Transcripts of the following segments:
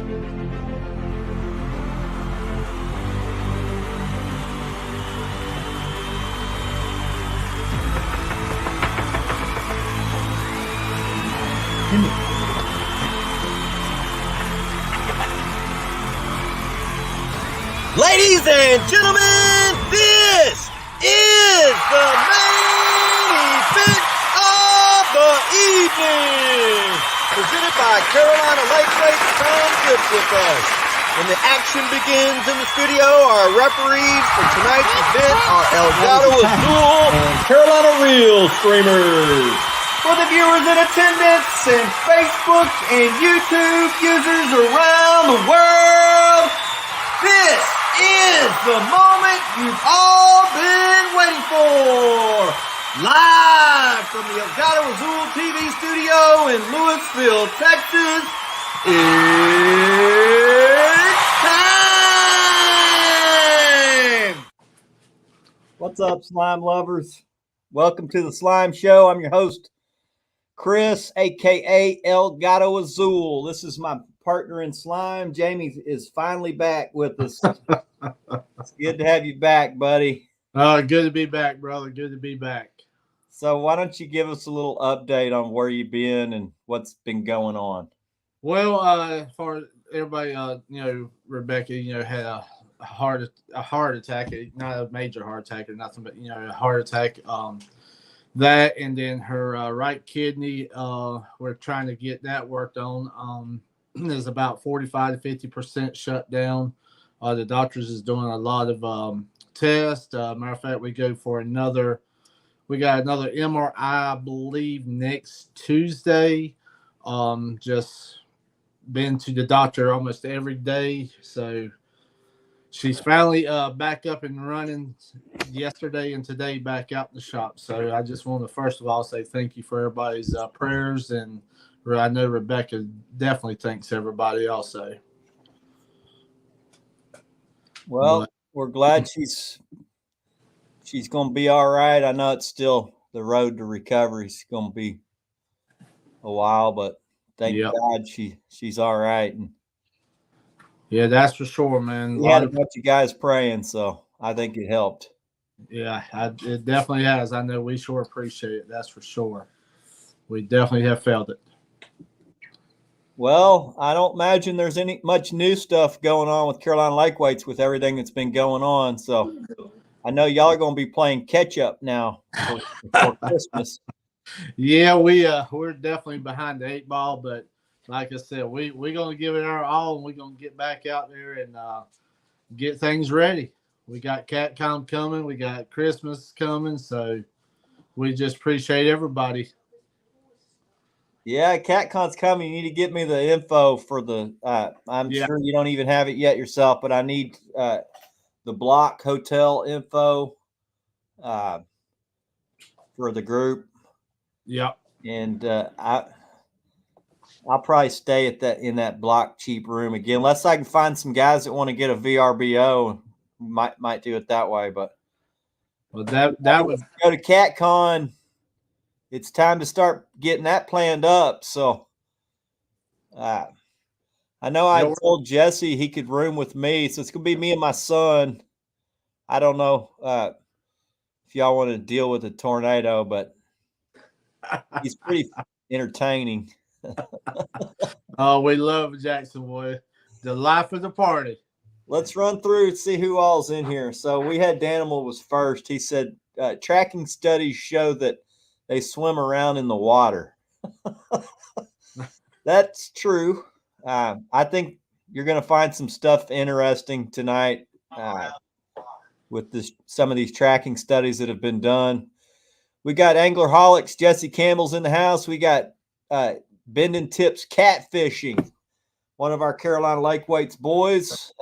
Ladies and gentlemen, this is the main event of the evening. Presented by Carolina Lightweights. Come get with us. When the action begins in the studio, our referees for tonight's event are Elgato Azul and Carolina Real Streamers. For the viewers in attendance and Facebook and YouTube users around the world, this is the moment you've all been waiting for. Live from the Elgato Azul TV studio in Louisville, Texas, it's time! What's up, slime lovers? Welcome to the Slime Show. I'm your host, Chris, a.k.a. Elgato Azul. This is my partner in slime. Jamie is finally back with us. It's good to have you back, buddy. Good to be back, brother. Good to be back. So why don't you give us a little update on where you've been and what's been going on? Well, for everybody, Rebecca, had a heart attack, not a major heart attack or nothing, but a heart attack. That and then her right kidney, we're trying to get that worked on. Is about 45 to 50% shut down. The doctors is doing a lot of tests. Matter of fact, we got another MRI, I believe, next Tuesday. Just been to the doctor almost every day. So she's finally back up and running yesterday and today back out in the shop. So I just want to first of all say thank you for everybody's prayers, and I know Rebecca definitely thanks everybody also. Well, we're glad she's going to be all right. I know it's still the road to recovery. It's going to be a while, but thank God she's all right. And yeah, that's for sure, man. We had a bunch of guys praying, so I think it helped. Yeah, it definitely has. I know we sure appreciate it. That's for sure. We definitely have felt it. Well, I don't imagine there's much new stuff going on with Carolina Lightweights with everything that's been going on. So I know y'all are going to be playing catch up now for Christmas. Yeah, we're definitely behind the 8 ball, but like I said, we're going to give it our all, and we're going to get back out there and get things ready. We got CatCon coming. We got Christmas coming. So we just appreciate everybody. Yeah, CatCon's coming. You need to get me the info for the I'm sure you don't even have it yet yourself, but I need the block hotel info for the group. Yeah. And I'll probably stay in that block cheap room again, unless I can find some guys that want to get a VRBO. Might do it that way, but that would go to CatCon. It's time to start getting that planned up. So I know I told Jesse he could room with me. So it's going to be me and my son. I don't know if y'all want to deal with a tornado, but he's pretty entertaining. Oh, we love Jackson, boy. The life of the party. Let's run through and see who all's in here. So we had Danimal was first. He said tracking studies show that they swim around in the water. That's true. I think you're going to find some stuff interesting tonight with some of these tracking studies that have been done. We got Anglerholics. Jesse Campbell's in the house. We got Bending Tips Catfishing, one of our Carolina Lightweights boys.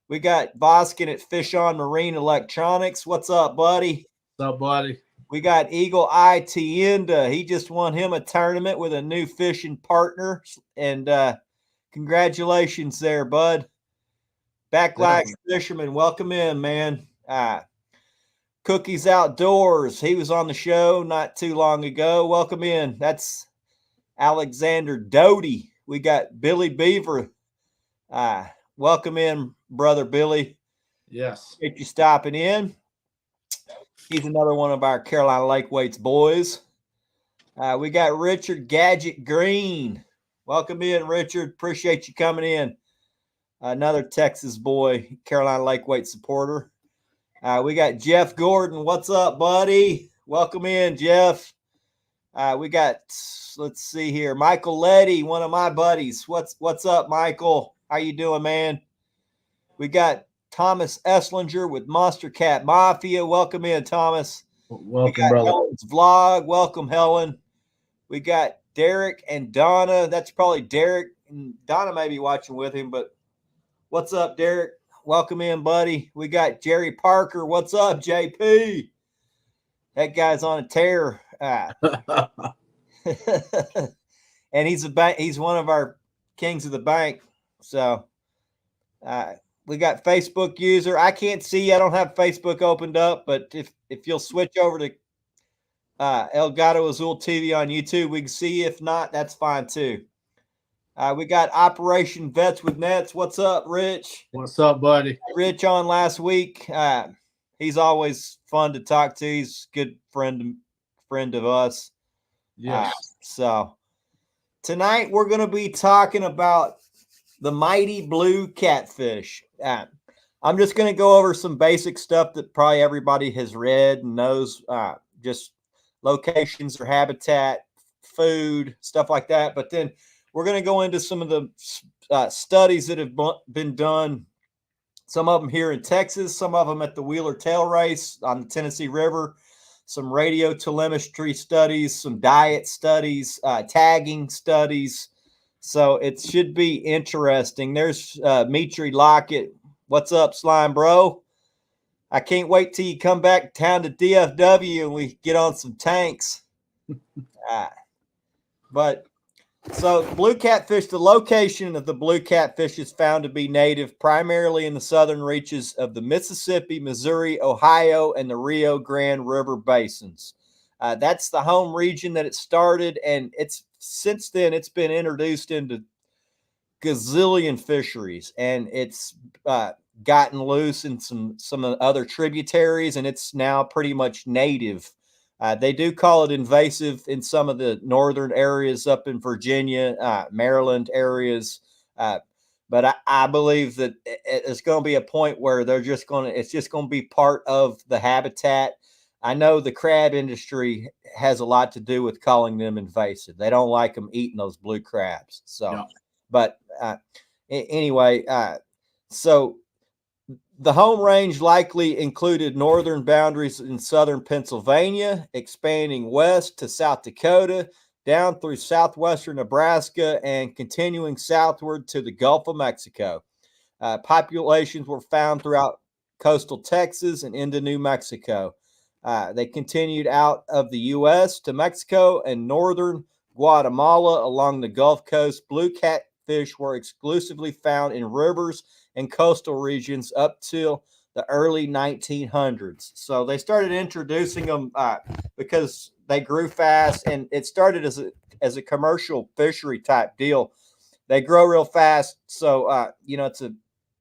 We got Voskin at Fish On Marine Electronics. What's up, buddy? What's up, buddy? We got Eagle Eye Tienda. He just won him a tournament with a new fishing partner. And congratulations there, bud. Backlash Fisherman, welcome in, man. Cookies Outdoors. He was on the show not too long ago. Welcome in. That's Alexander Doty We got Billy Beaver. Welcome in, brother Billy. Yes. Appreciate you stopping in. He's another one of our Carolina Lake Weights boys. We got Richard Gadget Green. Welcome in, Richard. Appreciate you coming in. Another Texas boy, Carolina Lake Weight supporter. We got Jeff Gordon. What's up, buddy? Welcome in, Jeff. We got, let's see here, Michael Letty, one of my buddies. What's up, Michael? How you doing, man? We got Thomas Esslinger with Monster Cat Mafia. Welcome in, Thomas. Welcome, brother. Helen's vlog. Welcome, Helen. We got Derek and Donna. That's probably Derek. And Donna may be watching with him, but what's up, Derek? Welcome in, buddy. We got Jerry Parker. What's up, JP? That guy's on a tear. And he's one of our kings of the bank. So we got Facebook user. I can't see. I don't have Facebook opened up, but if you'll switch over to El Gato Azul TV on YouTube, we can see. If not, that's fine too. We got Operation Vets with Nets. What's up, Rich? What's up, buddy? Rich on last week. He's always fun to talk to. He's a good friend of us. Yes. So tonight we're going to be talking about the Mighty Blue Catfish. I'm just going to go over some basic stuff that probably everybody has read and knows, just locations or habitat, food, stuff like that. But then we're going to go into some of the studies that have been done, some of them here in Texas, some of them at the Wheeler Tail Race on the Tennessee River, some radio telemetry studies, some diet studies, tagging studies. So it should be interesting. There's Mitri Lockett. What's up, Slime Bro? I can't wait till you come back down to DFW and we get on some tanks. But so blue catfish, the location of the blue catfish is found to be native primarily in the southern reaches of the Mississippi, Missouri, Ohio, and the Rio Grande River basins. That's the home region that it started, and since then it's been introduced into gazillion fisheries, and it's gotten loose in some other tributaries, and it's now pretty much native. They do call it invasive in some of the northern areas up in Virginia, Maryland areas. But I believe that it's going to be a point where it's just going to be part of the habitat. I know the crab industry has a lot to do with calling them invasive. They don't like them eating those blue crabs. So, yeah. But anyway, so the home range likely included northern boundaries in southern Pennsylvania, expanding west to South Dakota, down through southwestern Nebraska, and continuing southward to the Gulf of Mexico. Populations were found throughout coastal Texas and into New Mexico. They continued out of the U.S. to Mexico and northern Guatemala along the Gulf Coast. Blue catfish were exclusively found in rivers and coastal regions up till the early 1900s. So they started introducing them because they grew fast, and it started as a commercial fishery type deal. They grow real fast, so it's a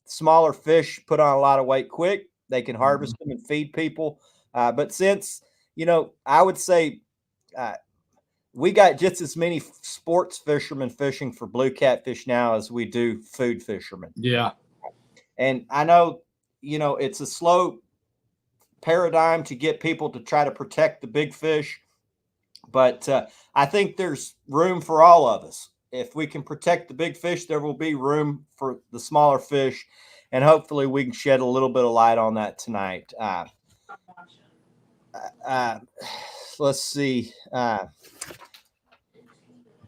smaller fish, put on a lot of weight quick. They can harvest them and feed people. But since, I would say we got just as many sports fishermen fishing for blue catfish now as we do food fishermen. Yeah. And I know, it's a slow paradigm to get people to try to protect the big fish. But I think there's room for all of us. If we can protect the big fish, there will be room for the smaller fish. And hopefully we can shed a little bit of light on that tonight. Let's see.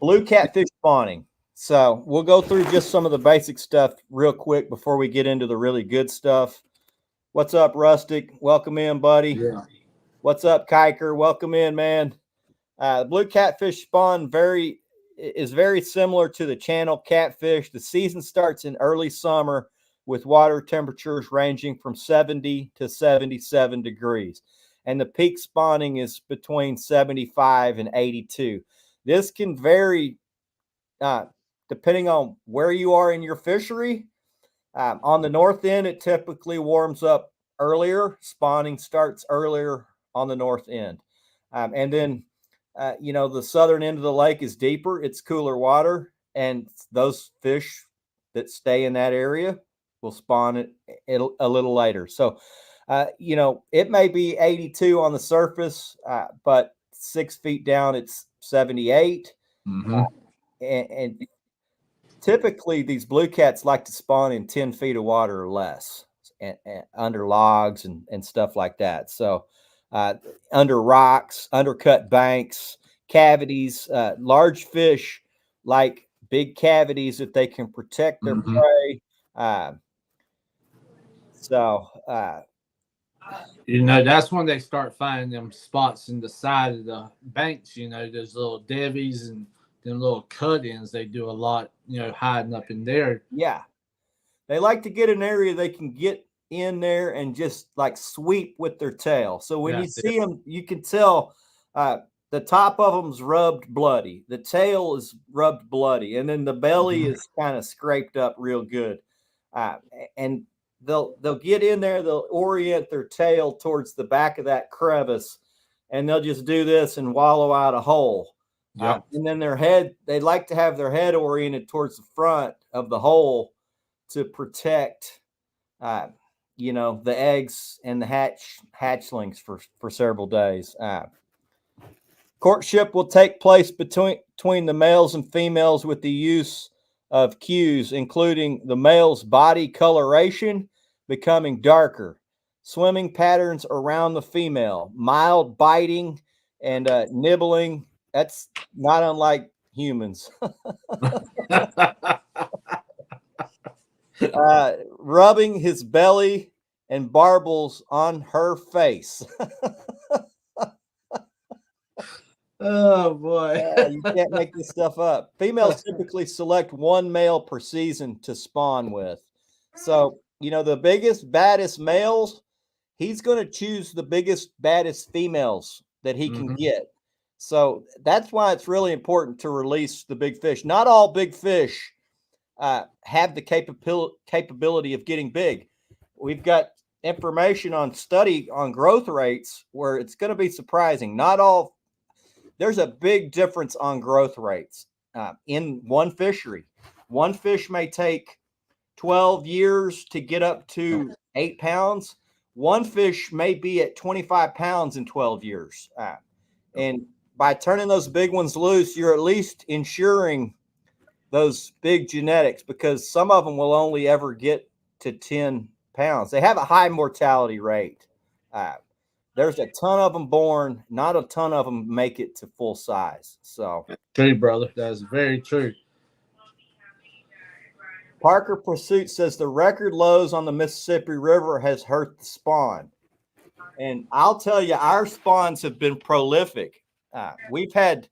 Blue catfish spawning. So we'll go through just some of the basic stuff real quick before we get into the really good stuff. What's up, Rustic? Welcome in, buddy. Yeah. What's up, Kiker? Welcome in, man. Blue catfish spawn is very similar to the channel catfish. The season starts in early summer with water temperatures ranging from 70 to 77 degrees. And the peak spawning is between 75 and 82. This can vary depending on where you are in your fishery. On the north end, it typically warms up earlier. Spawning starts earlier on the north end. And then, the southern end of the lake is deeper. It's cooler water. And those fish that stay in that area will spawn it a little later. So, it may be 82 on the surface, but 6 feet down, it's 78. Mm-hmm. And typically these blue cats like to spawn in 10 feet of water or less, and under logs and stuff like that. So under rocks, undercut banks, cavities, large fish like big cavities if they can protect their prey. That's when they start finding them spots in the side of the banks, those little devies and them little cut-ins. They do a lot, hiding up in there. Yeah. They like to get an area they can get in there and just like sweep with their tail. So when you see them, you can tell the top of them's rubbed bloody. The tail is rubbed bloody. And then the belly is kind of scraped up real good. And they'll get in there, they'll orient their tail towards the back of that crevice, and they'll just do this and wallow out a hole. Yep. And then their head, they like to have their head oriented towards the front of the hole to protect, the eggs and the hatchlings for several days. Courtship will take place between the males and females with the use of cues, including the male's body coloration becoming darker, swimming patterns around the female, mild biting and nibbling. That's not unlike humans. Rubbing his belly and barbels on her face. Oh, boy. You can't make this stuff up. Females typically select one male per season to spawn with. So, the biggest, baddest males, he's going to choose the biggest, baddest females that he can get. So that's why it's really important to release the big fish. Not all big fish have the capability of getting big. We've got information on study on growth rates where it's going to be surprising. There's a big difference on growth rates in one fishery. One fish may take 12 years to get up to 8 pounds. One fish may be at 25 pounds in 12 years. And by turning those big ones loose, you're at least ensuring those big genetics, because some of them will only ever get to 10 pounds. They have a high mortality rate. There's a ton of them born, not a ton of them make it to full size. So true, brother. That's very true. Parker Pursuit says the record lows on the Mississippi River has hurt the spawn. And I'll tell you, our spawns have been prolific. We've had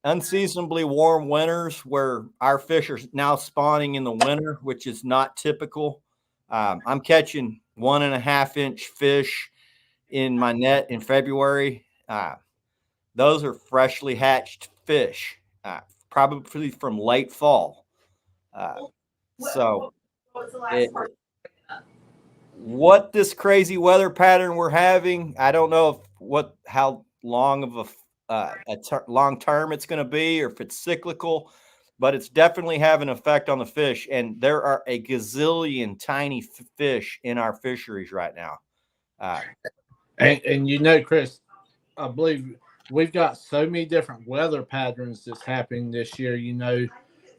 unseasonably warm winters where our fish are now spawning in the winter, which is not typical. I'm catching 1.5-inch fish in my net in February. Those are freshly hatched fish, probably from late fall. What this crazy weather pattern we're having, I don't know how long of long term it's going to be, or if it's cyclical, but it's definitely having an effect on the fish. And there are a gazillion tiny fish in our fisheries right now. And Chris, I believe we've got so many different weather patterns that's happening this year,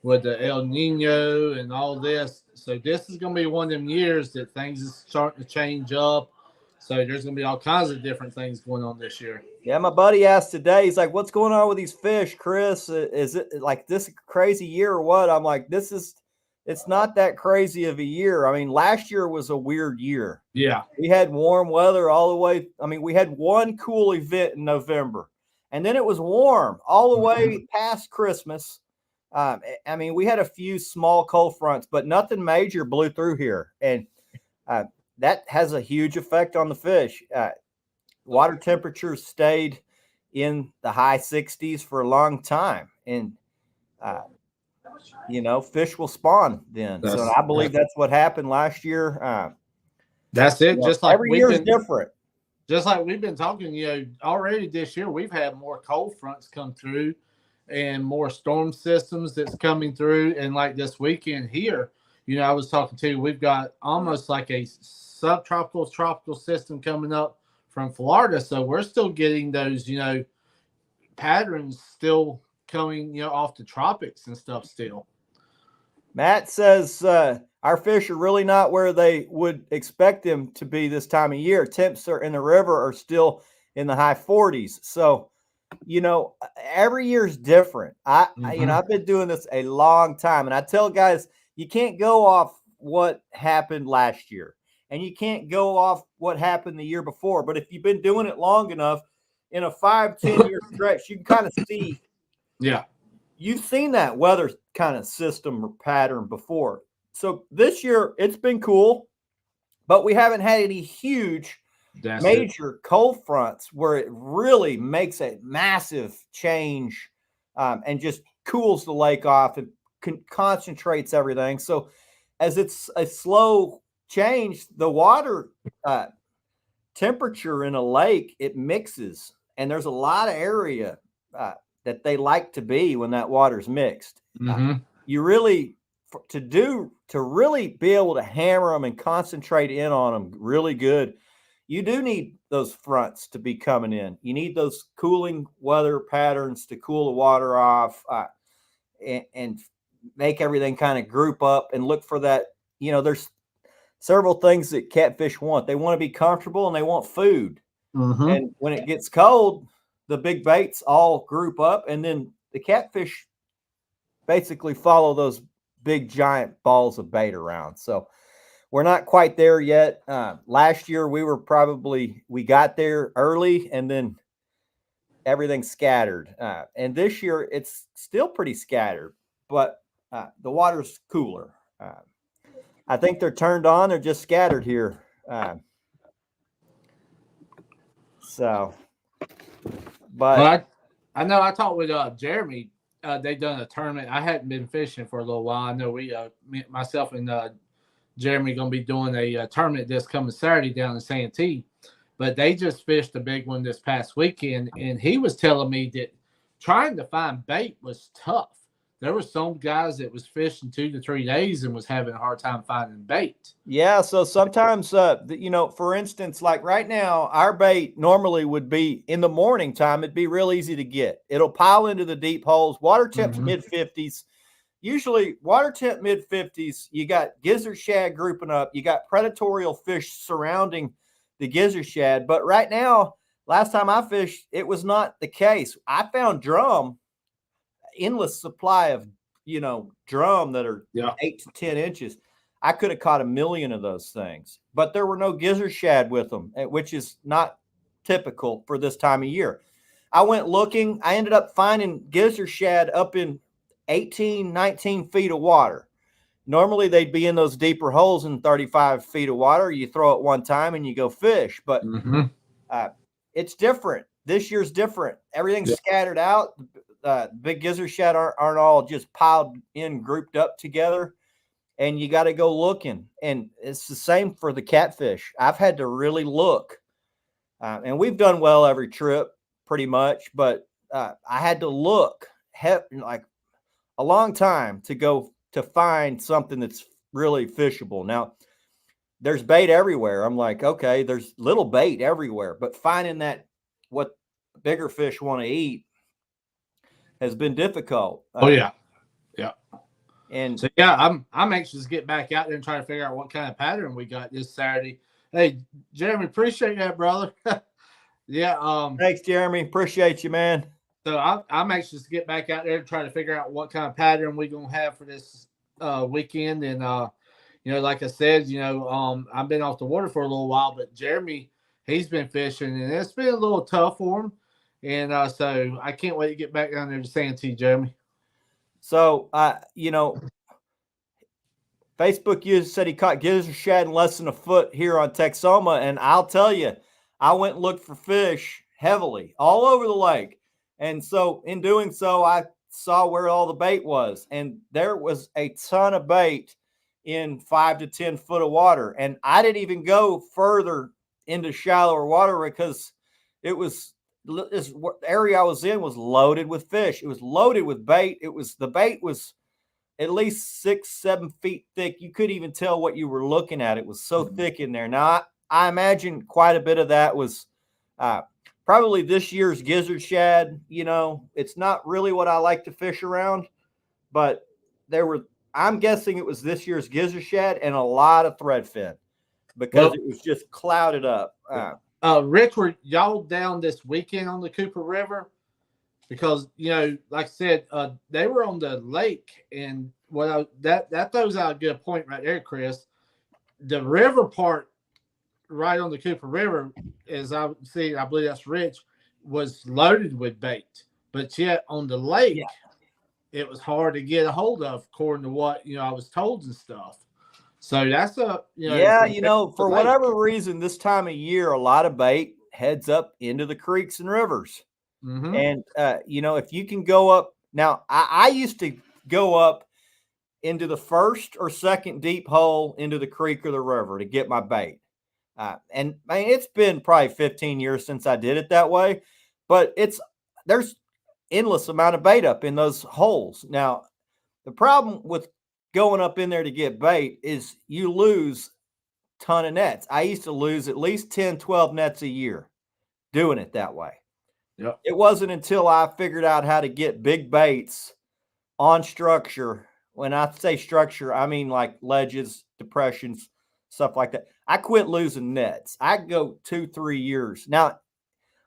with the El Nino and all this. So this is going to be one of them years that things is starting to change up. So there's going to be all kinds of different things going on this year. Yeah, my buddy asked today, he's like, what's going on with these fish, Chris? Is it like this crazy year or what? I'm like, it's not that crazy of a year. I mean, last year was a weird year. Yeah. We had warm weather all the way. I mean, we had one cool event in November, and then it was warm all the way past Christmas. I mean, we had a few small cold fronts, but nothing major blew through here. And that has a huge effect on the fish. Water temperatures stayed in the high 60s for a long time. And fish will spawn then. So I believe that's what happened last year. That's it. Just like every year is different. Just like we've been talking, already this year we've had more cold fronts come through and more storm systems that's coming through. And like this weekend here, I was talking to you, we've got almost like a subtropical tropical system coming up from Florida. So we're still getting those, patterns still coming, off the tropics and stuff still. Matt says our fish are really not where they would expect them to be this time of year. Temps are in the river are still in the high 40s. So, every year is different. I've been doing this a long time, and I tell guys, you can't go off what happened last year, and you can't go off what happened the year before. But if you've been doing it long enough, in a 5-10 year stretch, you can kind of see. Yeah. You've seen that weather kind of system or pattern before. So this year it's been cool, but we haven't had any huge major cold fronts where it really makes a massive change and just cools the lake off and concentrates everything. So as it's a slow change, the water temperature in a lake, it mixes, and there's a lot of area that they like to be when that water's mixed. You really, to really be able to hammer them and concentrate in on them really good, you do need those fronts to be coming in. You need those cooling weather patterns to cool the water off and make everything kind of group up and look for that. There's several things that catfish want. They want to be comfortable and they want food. And when it gets cold, the big baits all group up, and then the catfish basically follow those big giant balls of bait around. So we're not quite there yet. Last year we got there early, and then everything scattered. And this year it's still pretty scattered, but the water's cooler. I think they're turned on. They're just scattered here. But I know I talked with Jeremy. They done a tournament. I hadn't been fishing for a little while. I know myself and Jeremy going to be doing a tournament this coming Saturday down in Santee. But they just fished a big one this past weekend, and he was telling me that trying to find bait was tough. There were some guys that was fishing 2 to 3 days and was having a hard time finding bait. Yeah, so sometimes, for instance, like right now, our bait normally would be in the morning time. It'd be real easy to get. It'll pile into the deep holes. Water temps mid-50s. Usually water temp mid-50s, you got gizzard shad grouping up. You got predatorial fish surrounding the gizzard shad. But right now, last time I fished, it was not the case. I found drum. Endless supply of drum that are 8 to 10 inches. I could have caught 1 million of those things, but there were no gizzard shad with them, which is not typical for this time of year. I went looking. I ended up finding gizzard shad up in 18, 19 feet of water. Normally they'd be in those deeper holes in 35 feet of water. You throw it one time and you go fish, but it's different. This year's different. Everything's scattered out. Big gizzard shad aren't all just piled in, grouped up together, and you got to go looking. And it's the same for the catfish. I've had to really look, and we've done well every trip pretty much, but I had to look like a long time to find something that's really fishable. Now, there's bait everywhere. I'm like, okay, there's little bait everywhere, but finding what bigger fish want to eat has been difficult. Yeah. And so I'm anxious to get back out there and try to figure out what kind of pattern we got this Saturday. Hey, Jeremy, appreciate that, brother. Thanks, Jeremy. Appreciate you, man. So I'm anxious to get back out there and try to figure out what kind of pattern we're gonna have for this weekend. And like I said, I've been off the water for a little while, but Jeremy, he's been fishing, and it's been a little tough for him. And so I can't wait to get back down there to Santee, Jeremy. So, Facebook user said he caught gizzard shad in less than a foot here on Texoma. And I'll tell you, I went and looked for fish heavily all over the lake. And so in doing so, I saw where all the bait was, and there was a ton of bait in 5 to 10 foot of water. And I didn't even go further into shallower water because this area I was in was loaded with fish. It was loaded with bait. The bait was at least 6-7 feet thick. You couldn't even tell what you were looking at. It was so thick in there. Now I imagine quite a bit of that was probably this year's gizzard shad. It's not really what I like to fish around, but I'm guessing it was this year's gizzard shad and a lot of threadfin because it was just clouded up. Rich, were y'all down this weekend on the Cooper River? Because, like I said, they were on the lake, and that throws out a good point right there, Chris. The river part right on the Cooper River, as I see, I believe that's Rich, was loaded with bait. But yet on the lake, it was hard to get a hold of, according to what, I was told and stuff. So that's for whatever reason, this time of year, a lot of bait heads up into the creeks and rivers. Mm-hmm. And, if you can go up now, I used to go up into the first or second deep hole into the creek or the river to get my bait. And it's been probably 15 years since I did it that way, but there's endless amount of bait up in those holes. Now, the problem with going up in there to get bait is you lose a ton of nets. I used to lose at least 10, 12 nets a year doing it that way. Yep. It wasn't until I figured out how to get big baits on structure. When I say structure, I mean like ledges, depressions, stuff like that. I quit losing nets. I go 2-3 years. Now,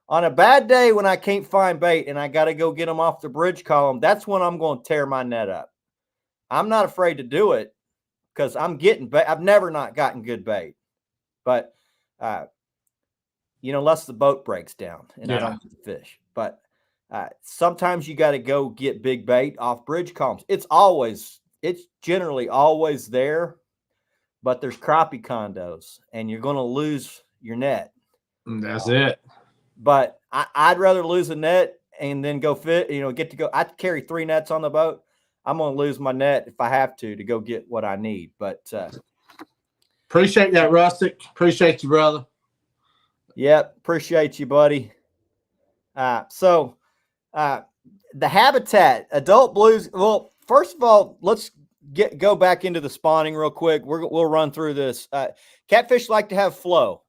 on a bad day when I can't find bait and I got to go get them off the bridge column, that's when I'm going to tear my net up. I'm not afraid to do it because I'm getting bait. I've never not gotten good bait. But, unless the boat breaks down and I don't get the fish. But sometimes you got to go get big bait off bridge columns. It's generally always there, but there's crappie condos and you're going to lose your net. That's it. But I'd rather lose a net and then go get to go. I carry 3 nets on the boat. I'm going to lose my net if I have to go get what I need. But appreciate that, Rustic. Appreciate you, brother. Yep. Appreciate you, buddy. So the habitat, adult blues. Well, first of all, let's go back into the spawning real quick. We'll run through this. Catfish like to have flow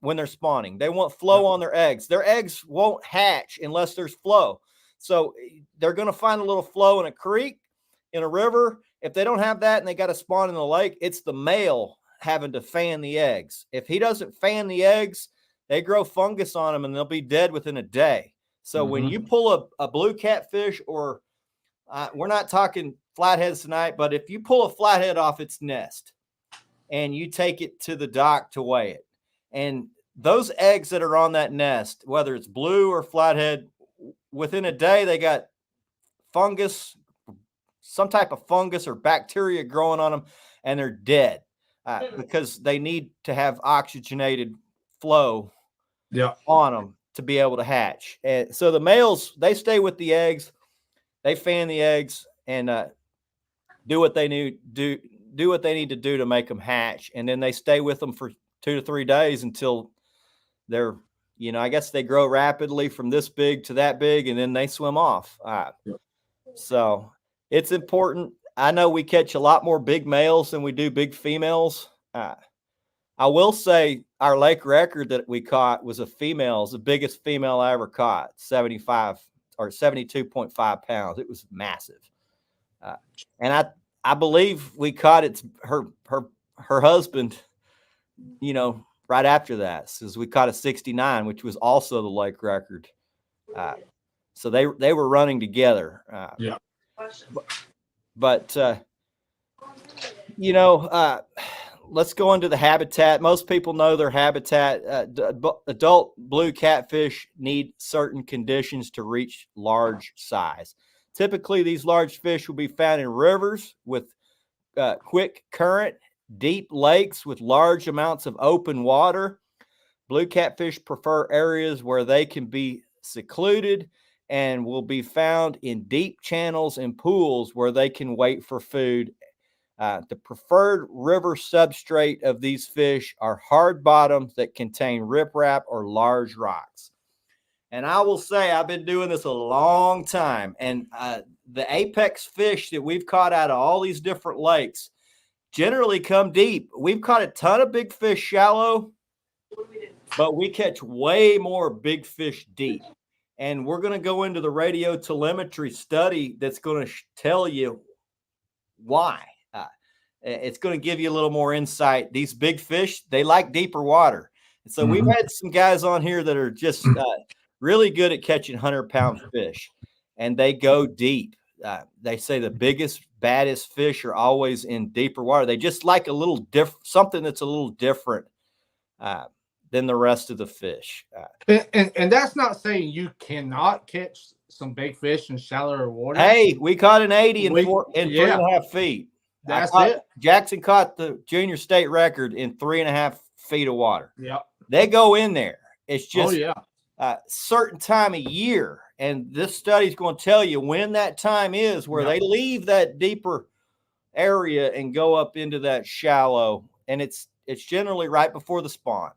when they're spawning. They want flow on their eggs. Their eggs won't hatch unless there's flow. So they're going to find a little flow in a creek, in a river. If they don't have that and they got to spawn in the lake, it's the male having to fan the eggs. If he doesn't fan the eggs, they grow fungus on them and they'll be dead within a day. So when you pull a blue catfish, or we're not talking flatheads tonight, but if you pull a flathead off its nest and you take it to the dock to weigh it, and those eggs that are on that nest, whether it's blue or flathead, within a day, they got fungus, some type of fungus or bacteria growing on them, and they're dead because they need to have oxygenated flow on them to be able to hatch. And so the males, they stay with the eggs, they fan the eggs, and do what they need to do to make them hatch, and then they stay with them for 2 to 3 days until they're, I guess they grow rapidly from this big to that big, and then they swim off. So it's important. I know we catch a lot more big males than we do big females. I will say our lake record that we caught was a female. It's the biggest female I ever caught, 75 or 72.5 pounds. It was massive. And I believe we caught her husband, right after that, since we caught a 69, which was also the lake record. So they were running together. But let's go into the habitat. Most people know their habitat. Adult blue catfish need certain conditions to reach large size. Typically, these large fish will be found in rivers with quick current, deep lakes with large amounts of open water. Blue catfish prefer areas where they can be secluded and will be found in deep channels and pools where they can wait for food. The preferred river substrate of these fish are hard bottoms that contain riprap or large rocks. And I will say, I've been doing this a long time, and the apex fish that we've caught out of all these different lakes generally come deep. We've caught a ton of big fish shallow, but we catch way more big fish deep. And we're going to go into the radio telemetry study that's going to tell you why. It's going to give you a little more insight. These big fish, they like deeper water. And so we've had some guys on here that are just really good at catching 100-pound fish, and they go deep. They say the biggest, baddest fish are always in deeper water. They just like a little something that's a little different than the rest of the fish. And that's not saying you cannot catch some big fish in shallower water. Hey, we caught an 80 in 3.5 feet. That's it. Jackson caught the junior state record in 3.5 feet of water. Yeah. They go in there. It's just a certain time of year. And this study is going to tell you when that time is where they leave that deeper area and go up into that shallow. And it's generally right before the spawn.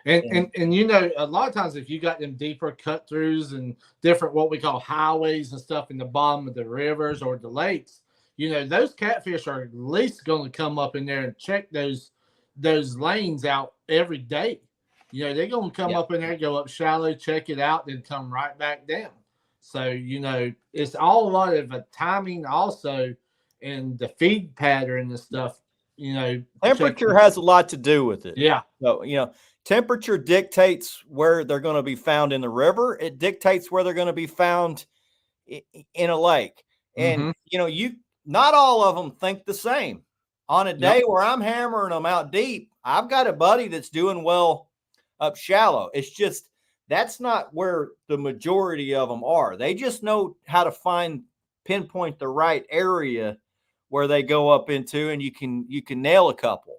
And you know, a lot of times if you got them deeper cut throughs and different what we call highways and stuff in the bottom of the rivers or the lakes, you know, those catfish are at least going to come up in there and check those lanes out every day. You know, they're going to come up in there, go up shallow, check it out, then come right back down. So, you know, it's all a lot of a timing also in the feed pattern and stuff, you know. Temperature has a lot to do with it. Yeah. So, you know, temperature dictates where they're going to be found in the river. It dictates where they're going to be found in a lake. And, you know, not all of them think the same. On a day where I'm hammering them out deep, I've got a buddy that's doing well up shallow. It's just that's not where the majority of them are. They just know how to pinpoint the right area where they go up into, and you can nail a couple.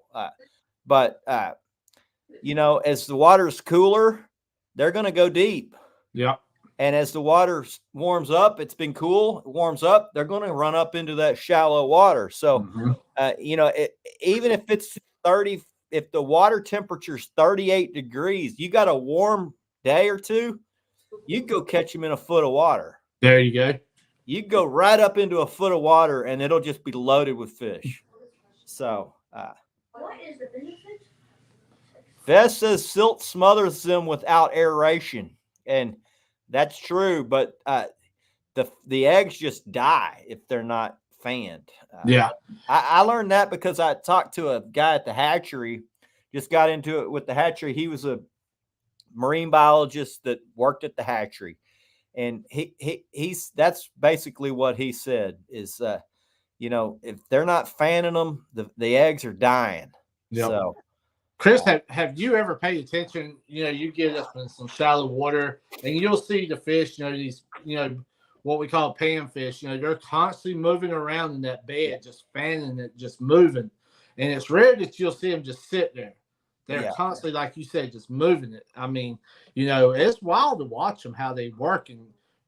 But you know, as the water's cooler, they're going to go deep. Yeah. And as the water warms up, it's been cool, it warms up, they're going to run up into that shallow water. So, you know, even if it's 30, if the water temperature is 38 degrees, you got a warm day or two, you can go catch them in a foot of water. There you go. You can go right up into a foot of water, and it'll just be loaded with fish. So, what is the benefit? Vest says silt smothers them without aeration. And that's true, but the eggs just die if they're not fanned. I learned that because I talked to a guy at the hatchery, just got into it with the hatchery. He was a marine biologist that worked at the hatchery. And he's that's basically what he said is, you know, if they're not fanning them, the eggs are dying. Yep. So, Chris, have you ever paid attention? You know, you get us in some shallow water and you'll see the fish, you know, these, you know, what we call panfish, you know, they're constantly moving around in that bed, just fanning it, just moving. And it's rare that you'll see them just sit there. They're constantly, like you said, just moving it. I mean, you know, it's wild to watch them, how they work and,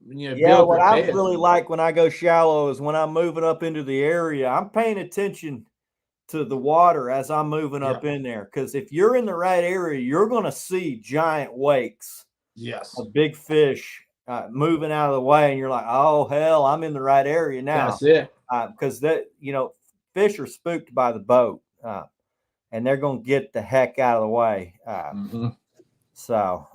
you know, what I really like when I go shallow is when I'm moving up into the area, I'm paying attention to the water as I'm moving up in there. Because if you're in the right area, you're going to see giant wakes of big fish moving out of the way. And you're like, oh, hell, I'm in the right area now. That's it. Because you know, fish are spooked by the boat. And they're going to get the heck out of the way. So,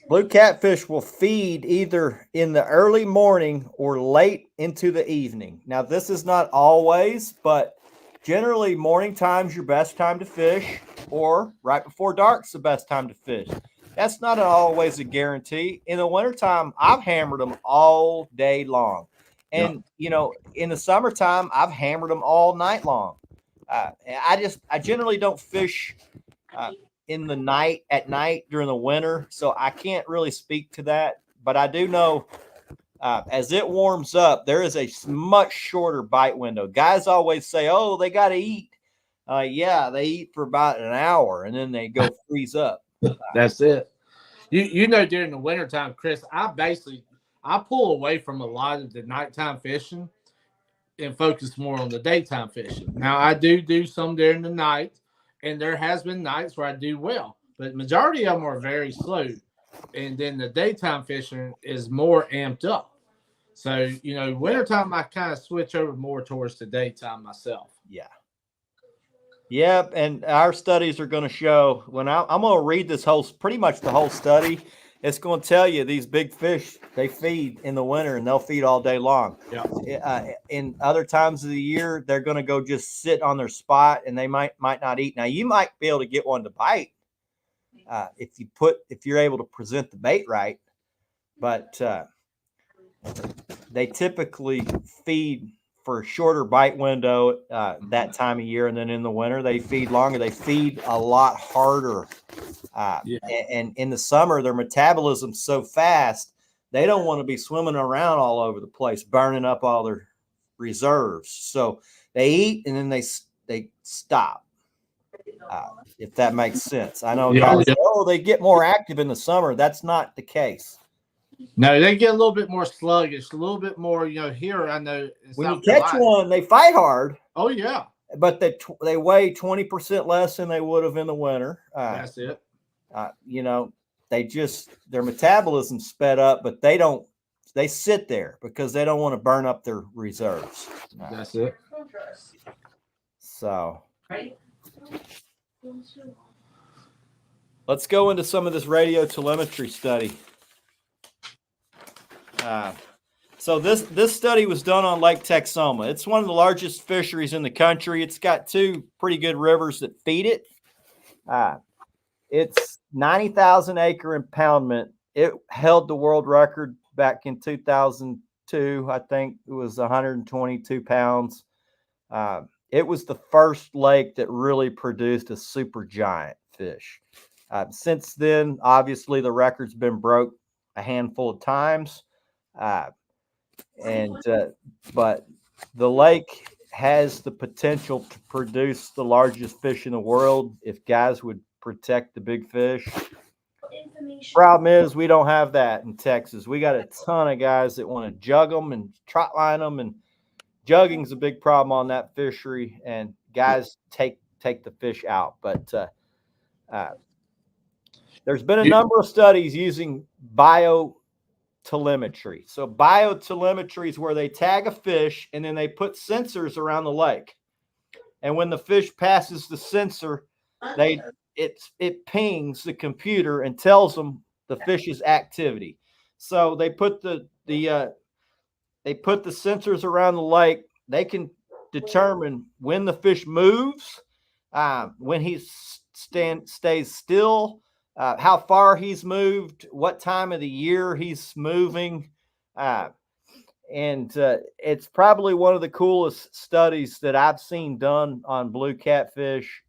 blue catfish will feed either in the early morning or late into the evening. Now, this is not always, but generally morning time's your best time to fish, or right before dark's the best time to fish. That's not always a guarantee. In the wintertime, I've hammered them all day long. And, you know, in the summertime, I've hammered them all night long. I generally don't fish in the night at night during the winter. So I can't really speak to that, but I do know as it warms up, there is a much shorter bite window. Guys always say, oh, they got to eat. Yeah, they eat for about an hour and then they go freeze up. That's it. You know, during the wintertime, Chris, I pull away from a lot of the nighttime fishing and focus more on the daytime fishing. Now I do some during the night, and there has been nights where I do well, but majority of them are very slow. And then the daytime fishing is more amped up. So, you know, wintertime I kind of switch over more towards the daytime myself. Yeah. Yep, and our studies are going to show I'm going to read this pretty much the whole study. It's going to tell you these big fish, they feed in the winter and they'll feed all day long. Yeah. In other times of the year, they're going to go just sit on their spot and they might not eat. Now you might be able to get one to bite if you're able to present the bait right, but they typically feed for a shorter bite window that time of year, and then in the winter they feed longer. They feed a lot harder, and in the summer their metabolism's so fast they don't want to be swimming around all over the place, burning up all their reserves. So they eat and then they stop. If that makes sense. I know guys say, they get more active in the summer. That's not the case. No, they get a little bit more sluggish, a little bit more, you know, here I know. When you catch one, they fight hard. Oh, yeah. But they weigh 20% less than they would have in the winter. That's it. You know, their metabolism sped up, but they sit there because they don't want to burn up their reserves. That's it. So let's go into some of this radio telemetry study. So this study was done on Lake Texoma. It's one of the largest fisheries in the country. It's got two pretty good rivers that feed it. It's 90,000 acre impoundment. It held the world record back in 2002. I think it was 122 pounds. It was the first lake that really produced a super giant fish. Since then, obviously, the record's been broke a handful of times. But the lake has the potential to produce the largest fish in the world if guys would protect the big fish. Problem is, we don't have that in Texas. We got a ton of guys that want to jug them and trot line them, and jugging's a big problem on that fishery, and guys take the fish out. But there's been a number of studies using biotelemetry. So biotelemetry is where they tag a fish and then they put sensors around the lake. And when the fish passes the sensor, it pings the computer and tells them the fish's activity. So they put the sensors around the lake. They can determine when the fish moves, when he stays still, how far he's moved, what time of the year he's moving. And it's probably one of the coolest studies that I've seen done on blue catfish.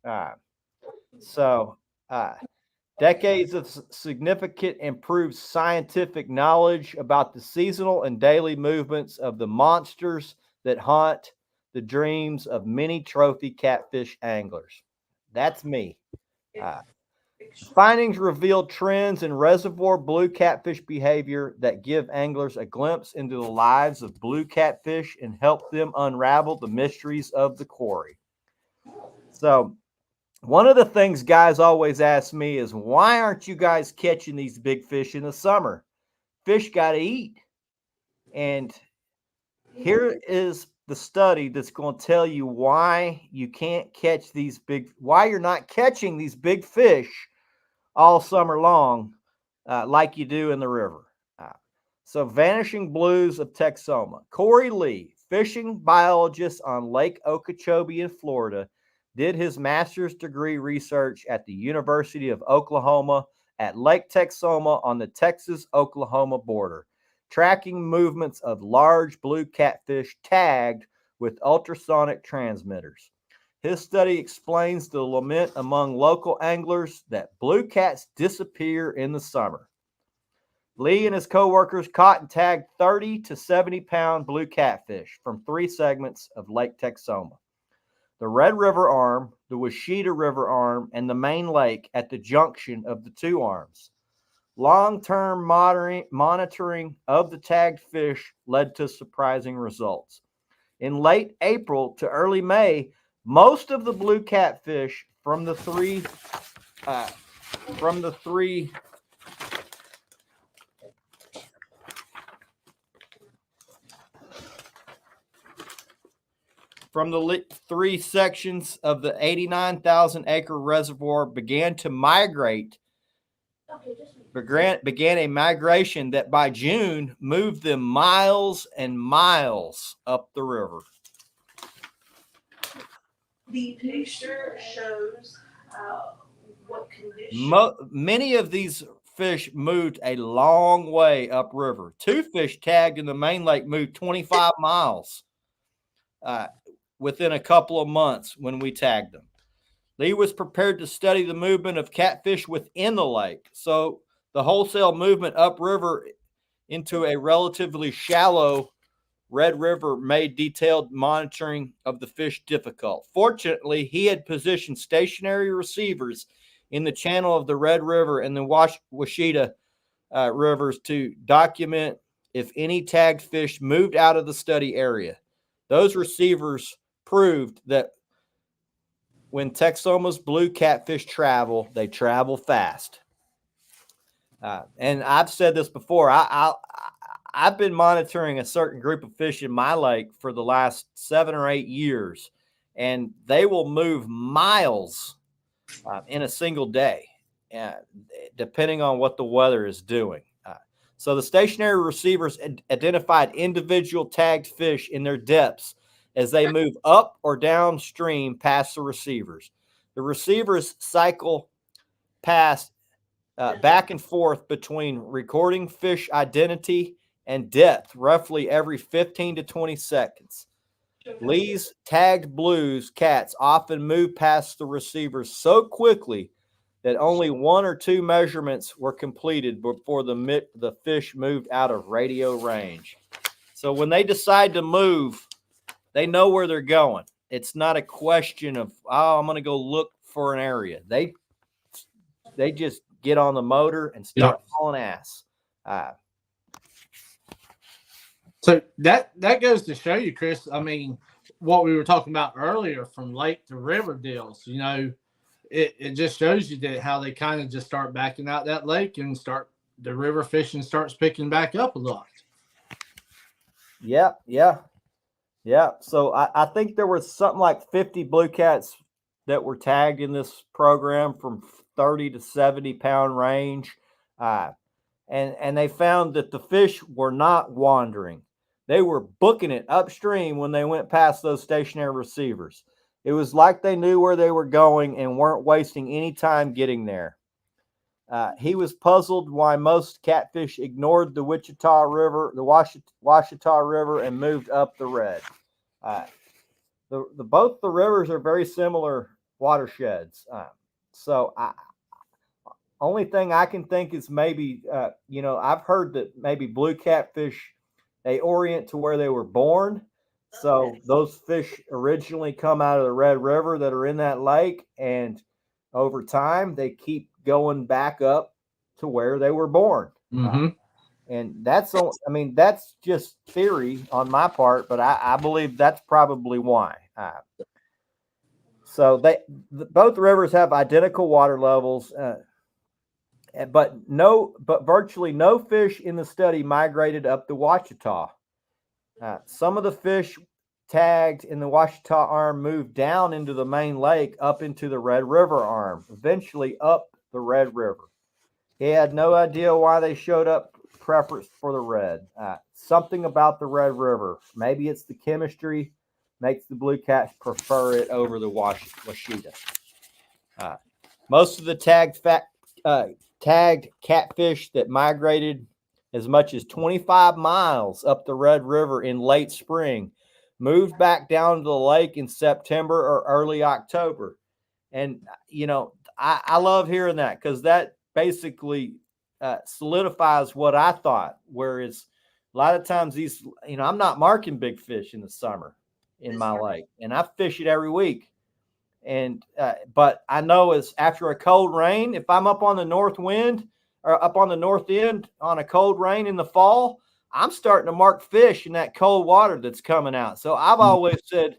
Decades of significant improved scientific knowledge about the seasonal and daily movements of the monsters that haunt the dreams of many trophy catfish anglers. That's me. Findings reveal trends in reservoir blue catfish behavior that give anglers a glimpse into the lives of blue catfish and help them unravel the mysteries of the quarry. So, one of the things guys always ask me is, why aren't you guys catching these big fish in the summer? Fish got to eat. And here is the study that's going to tell you why you can't catch why you're not catching these big fish all summer long like you do in the river. So Vanishing Blues of Texoma. Corey Lee, fishing biologist on Lake Okeechobee in Florida, did his master's degree research at the University of Oklahoma at Lake Texoma on the Texas-Oklahoma border, tracking movements of large blue catfish tagged with ultrasonic transmitters. His study explains the lament among local anglers that blue cats disappear in the summer. Lee and his co-workers caught and tagged 30 to 70-pound blue catfish from 3 segments of Lake Texoma. The the Red River Arm, the Washita River Arm, and the main lake at the junction of the two arms. Long-term monitoring of the tagged fish led to surprising results. In late April to early May, most of the blue catfish from the three sections of the 89,000 acre reservoir began to migrate. Began a migration that by June moved them miles and miles up the river. The picture shows what condition. Many of these fish moved a long way upriver. Two fish tagged in the main lake moved 25 miles within a couple of months when we tagged them. Lee was prepared to study the movement of catfish within the lake, so the wholesale movement upriver into a relatively shallow Red River made detailed monitoring of the fish difficult. Fortunately, he had positioned stationary receivers in the channel of the Red River and the Washita rivers to document if any tagged fish moved out of the study area. Those receivers proved that when Texoma's blue catfish travel, they travel fast. And I've said this before. I've been monitoring a certain group of fish in my lake for the last 7 or 8 years, and they will move miles in a single day, depending on what the weather is doing. So the stationary receivers identified individual tagged fish in their depths as they move up or downstream past the receivers. The receivers cycle past back and forth between recording fish identity and depth roughly every 15 to 20 seconds. Lee's tagged blues cats often move past the receivers so quickly that only 1 or 2 measurements were completed before the fish moved out of radio range. So when they decide to move, they know where they're going. It's not a question of, oh, I'm going to go look for an area. They just get on the motor and start hauling ass. So that goes to show you, Chris. I mean, what we were talking about earlier from lake to river deals. You know, it just shows you that how they kind of just start backing out that lake and the river fishing starts picking back up a lot. Yeah. So I think there was something like 50 blue cats that were tagged in this program from 30 to 70 pound range. And they found that the fish were not wandering. They were booking it upstream when they went past those stationary receivers. It was like they knew where they were going and weren't wasting any time getting there. He was puzzled why most catfish ignored the Wichita River, the Washita River, and moved up the Red. Both the rivers are very similar watersheds. So only thing I can think is maybe, I've heard that maybe blue catfish, they orient to where they were born. So those fish originally come out of the Red River that are in that lake, and over time they keep going back up to where they were born. Mm-hmm. And that's just theory on my part, but I believe that's probably why. So both rivers have identical water levels, but virtually no fish in the study migrated up the Washita. Some of the fish tagged in the Washita Arm moved down into the main lake, up into the Red River Arm, eventually up the Red River. He had no idea why they showed up preference for the red. Something about the Red River. Maybe it's the chemistry makes the blue cats prefer it over the Washita. Most of the tagged catfish that migrated as much as 25 miles up the Red River in late spring moved back down to the lake in September or early October. And, I love hearing that, because that basically solidifies what I thought. Whereas a lot of times I'm not marking big fish in the summer in my lake, and I fish it every week. And but I know is after a cold rain, if I'm up on the north wind or up on the north end on a cold rain in the fall, I'm starting to mark fish in that cold water that's coming out. So I've always said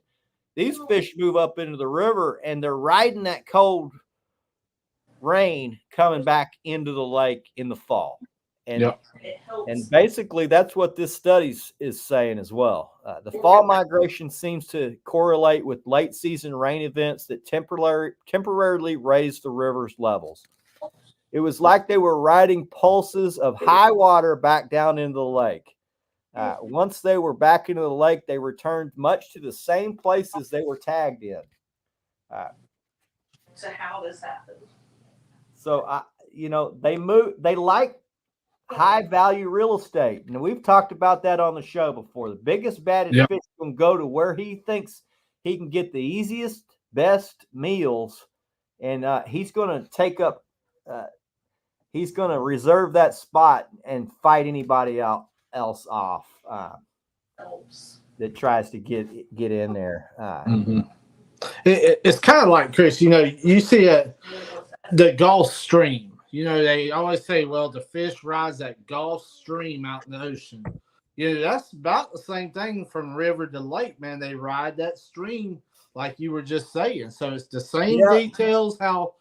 these fish move up into the river and they're riding that cold rain coming back into the lake in the fall. And Yep. It helps. and basically, that's what this study is saying as well. The fall migration seems to correlate with late season rain events that temporarily raise the river's levels. It was like they were riding pulses of high water back down into the lake. Once they were back into the lake, they returned much to the same places they were tagged in. So how does that happen? So, they like high value real estate. And we've talked about that on the show before. The biggest, baddest fish can go to where he thinks he can get the easiest, best meals. And he's going to he's going to reserve that spot and fight anybody else off that tries to get in there. It's kind of like, Chris, you see the Gulf Stream. They always say, well, the fish rides that Gulf Stream out in the ocean. That's about the same thing from river to lake, man. They ride that stream like you were just saying. So it's the same details how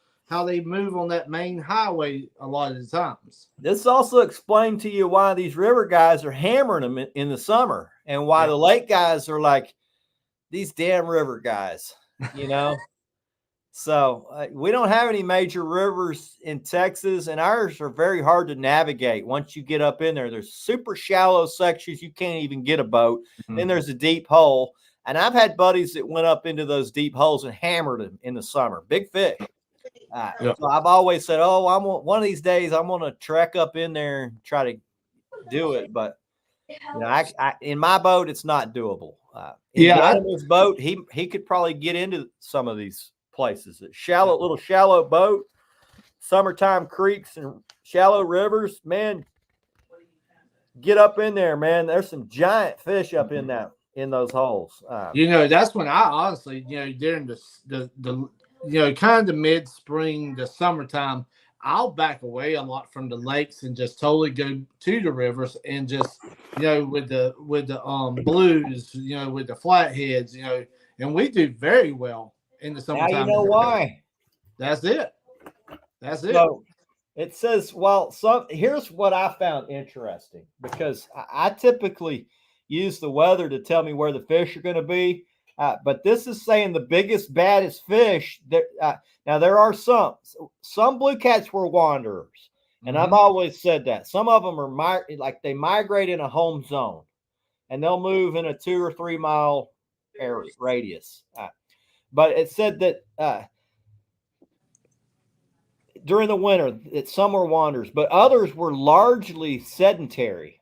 they move on that main highway a lot of the times. This also explained to you why these river guys are hammering them in the summer and why the lake guys are like, these damn river guys, So we don't have any major rivers in Texas, and ours are very hard to navigate. Once you get up in there, there's super shallow sections. You can't even get a boat. Mm-hmm. Then there's a deep hole. And I've had buddies that went up into those deep holes and hammered them in the summer. Big fish. So I've always said, one of these days I'm going to trek up in there and try to do it. But, I in my boat, it's not doable. In his boat, he could probably get into some of these places. Little shallow boat, summertime creeks and shallow rivers, man. Get up in there, man. There's some giant fish up in those holes. That's when I honestly, during the kind of the mid-spring, the summertime, I'll back away a lot from the lakes and just totally go to the rivers and just with the blues, with the flatheads, and we do very well in the summertime. Now you know why. That's it. So it says, here's what I found interesting, because I typically use the weather to tell me where the fish are going to be. But this is saying the biggest, baddest fish. Now, there are some blue cats were wanderers, and I've always said that. Some of them are they migrate in a home zone, and they'll move in a 2 or 3 mile area radius. But it said that during the winter, that some were wanderers, but others were largely sedentary.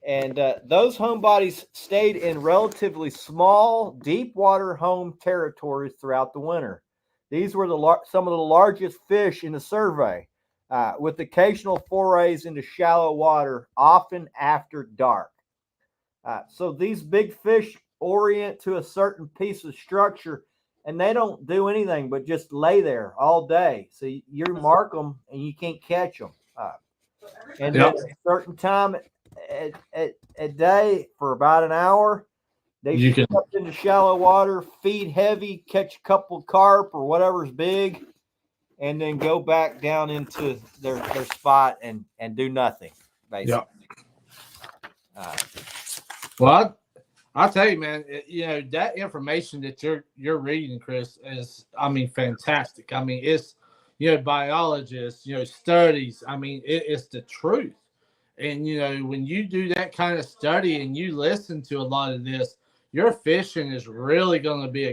And those homebodies stayed in relatively small, deep water home territories throughout the winter. These were some of the largest fish in the survey, with occasional forays into shallow water, often after dark. So these big fish orient to a certain piece of structure, and they don't do anything but just lay there all day. So you mark them, and you can't catch them. And at a certain time a day for about an hour, they shoot up into shallow water, feed heavy, catch a couple carp or whatever's big, and then go back down into their spot and do nothing, basically. Well, I'll tell you, man, that information that you're reading, Chris, is, fantastic. It's, biologists, studies. It's the truth. And, when you do that kind of study and you listen to a lot of this, your fishing is really going to be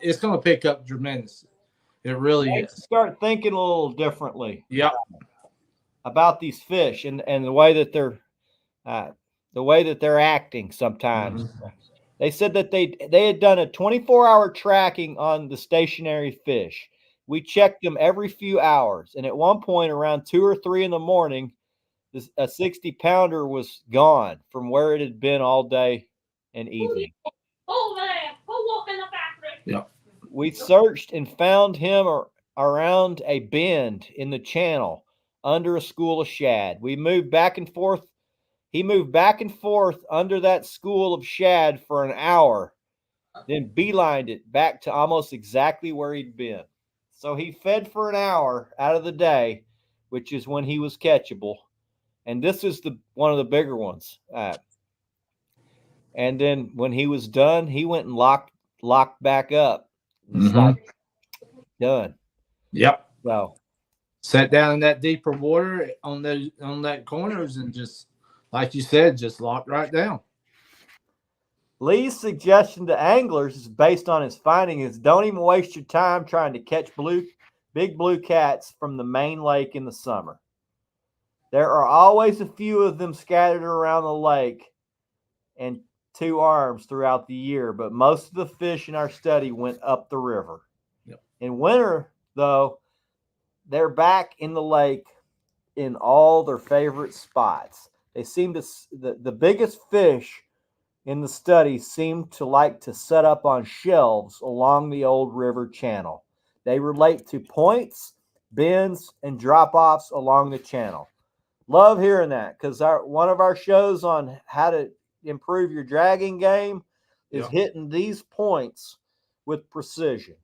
it's going to pick up tremendously. It really is. Start thinking a little differently. About these fish and the way that they're acting sometimes. Mm-hmm. They said that they had done a 24-hour tracking on the stationary fish. We checked them every few hours. And at one point around 2 or 3 in the morning, a 60-pounder was gone from where it had been all day and evening. Go walk in the factory. We searched and found him around a bend in the channel under a school of shad. We moved back and forth. He moved back and forth under that school of shad for an hour, then beelined it back to almost exactly where he'd been. So he fed for an hour out of the day, which is when he was catchable. And this is one of the bigger ones. And then when he was done, he went and locked back up. It's like done. Yep. So Sat down in that deeper water on that corners and just, like you said, just locked right down. Lee's suggestion to anglers is based on his findings: don't even waste your time trying to catch big blue cats from the main lake in the summer. There are always a few of them scattered around the lake and 2 arms throughout the year, but most of the fish in our study went up the river. Yep. In winter, though, they're back in the lake in all their favorite spots. They seem to the biggest fish in the study seem to like to set up on shelves along the old river channel. They relate to points, bends, and drop-offs along the channel. Love hearing that, because one of our shows on how to improve your dragging game is hitting these points with precision,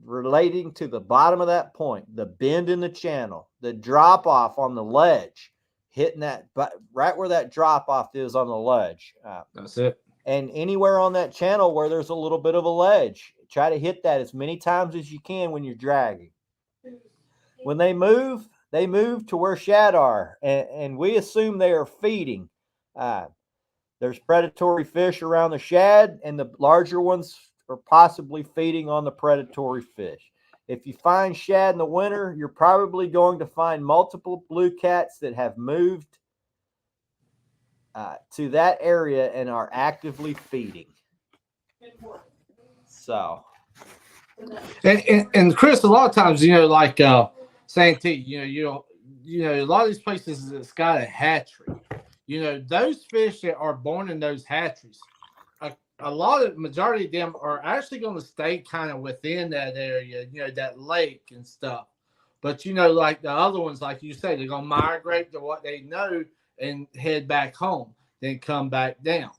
relating to the bottom of that point, the bend in the channel, the drop-off on the ledge, hitting that right where that drop-off is on the ledge. That's it. And anywhere on that channel where there's a little bit of a ledge, try to hit that as many times as you can when you're dragging. When they move to where shad are, and we assume they are feeding. There's predatory fish around the shad, and the larger ones are possibly feeding on the predatory fish. If you find shad in the winter, you're probably going to find multiple blue cats that have moved to that area and are actively feeding. So, and Chris, a lot of times, like Santee, a lot of these places that's got a hatchery. Those fish that are born in those hatcheries, a lot of majority of them are actually going to stay kind of within that area, that lake and stuff. But like the other ones, like you say, they're going to migrate to what they know and head back home, then come back down.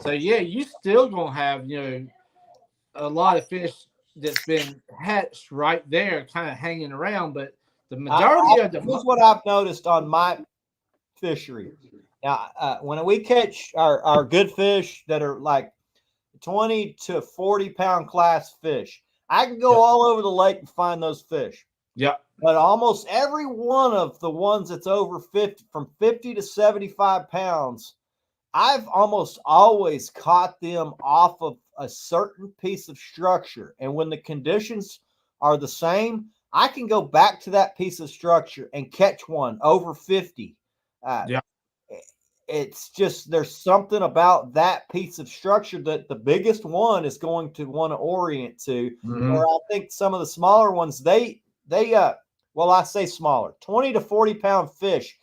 So yeah, you still gonna have a lot of fish that's been hatched right there, kind of hanging around. But the majority of them. This is what I've noticed on my fishery. Now, when we catch our good fish that are like 20 to 40 pound class fish, I can go all over the lake and find those fish. Yeah. But almost every one of the ones that's over 50, from 50 to 75 pounds, I've almost always caught them off of a certain piece of structure. And when the conditions are the same, I can go back to that piece of structure and catch one over 50. It's just, there's something about that piece of structure that the biggest one is going to want to orient to. Where I think some of the smaller ones, well, I say smaller, 20 to 40 pound fish,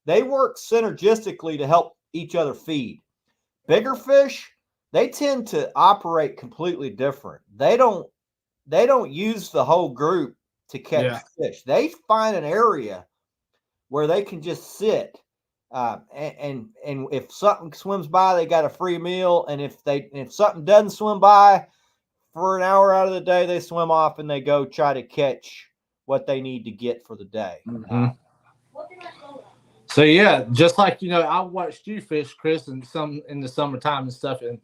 they work synergistically to help each other feed. Bigger fish, they tend to operate completely different. They don't use the whole group to catch fish. They find an area where they can just sit. And if something swims by, they got a free meal. And if something doesn't swim by for an hour out of the day, they swim off and they go try to catch what they need to get for the day. So yeah, just like I watched you fish, Chris, and some in the summertime and stuff, and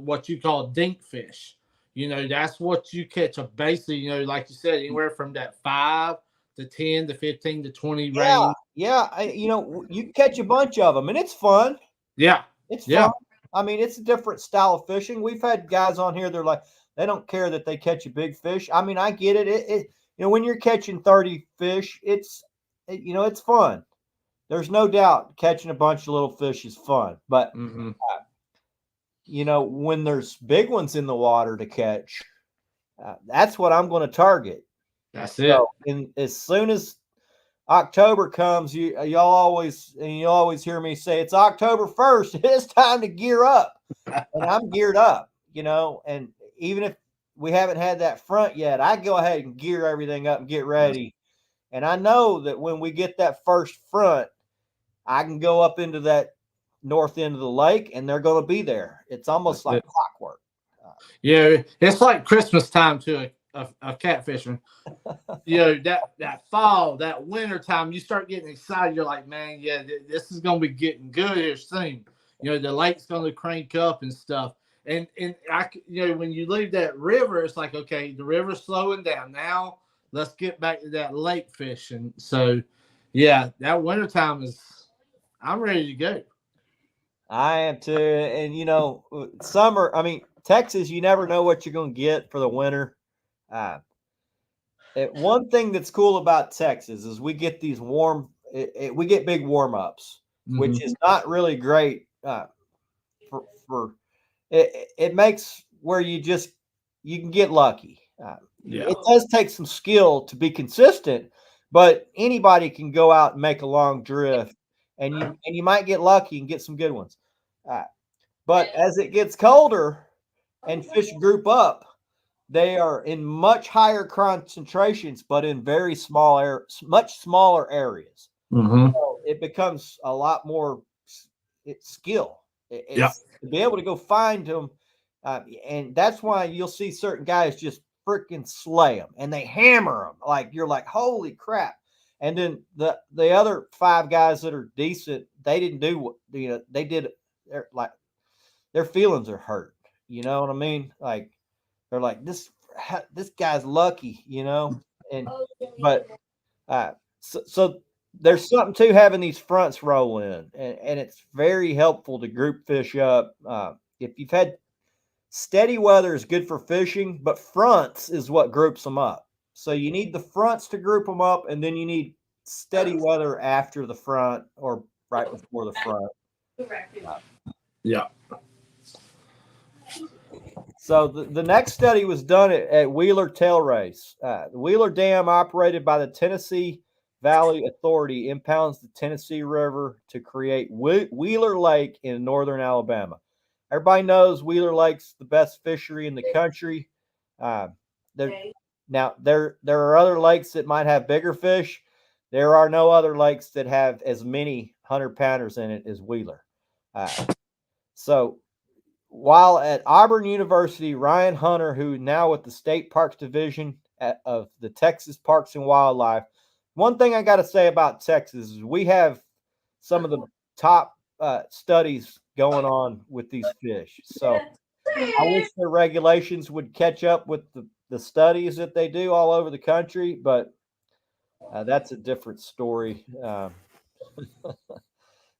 what you call dink fish. That's what you catch. Basically, like you said, anywhere from that 5 to 10 to 15 to 20 range. Yeah, you catch a bunch of them, and it's fun. Yeah, it's fun. I mean, it's a different style of fishing. We've had guys on here, they're like, they don't care that they catch a big fish. I mean, I get it. When you're catching 30 fish, it's fun. There's no doubt catching a bunch of little fish is fun. But, when there's big ones in the water to catch, that's what I'm going to target. That's it. As soon as October comes, you'll always hear me say, it's October 1st. It's time to gear up. And I'm geared up, and even if we haven't had that front yet, I go ahead and gear everything up and get ready. And I know that when we get that first front, I can go up into that north end of the lake and they're going to be there. It's almost like clockwork. Yeah, it's like Christmas time to a catfisher. That fall, that winter time, you start getting excited. You're like, man, yeah, this is going to be getting good here soon. The lake's going to crank up and stuff. And when you leave that river, it's like, okay, the river's slowing down. Now let's get back to that lake fishing. So, yeah, that winter time I'm ready to go. I am too. And, summer, Texas, you never know what you're going to get for the winter. One thing that's cool about Texas is we get these we get big warm ups, which is not really great for it makes where you can get lucky. It does take some skill to be consistent, but anybody can go out and make a long drift, and you might get lucky and get some good ones. But as it gets colder and fish group up, they are in much higher concentrations, but in very much smaller areas. So it becomes a lot more skill. It's to be able to go find them, and that's why you'll see certain guys just freaking slay them, and they hammer them. Like you're like, holy crap! And then the other 5 guys that are decent, they didn't do what they did. They're like their feelings are hurt. You know what I mean? Like they're like this guy's lucky, and but so there's something to having these fronts roll in, and it's very helpful to group fish up. If you've had steady weather is good for fishing, but fronts is what groups them up. So you need the fronts to group them up, and then you need steady weather after the front or right before the front. Yeah. So the next study was done at Wheeler Tail Race. The Wheeler Dam, operated by the Tennessee Valley Authority, impounds the Tennessee River to create Wheeler Lake in northern Alabama. Everybody knows Wheeler Lake's the best fishery in the country. Now there are other lakes that might have bigger fish. There are no other lakes that have as many 100-pounders in it as Wheeler. So while at Auburn University, Ryan Hunter, who now with the State Parks Division of the Texas Parks and Wildlife, one thing I got to say about Texas is we have some of the top studies going on with these fish. So I wish their regulations would catch up with the studies that they do all over the country, but that's a different story.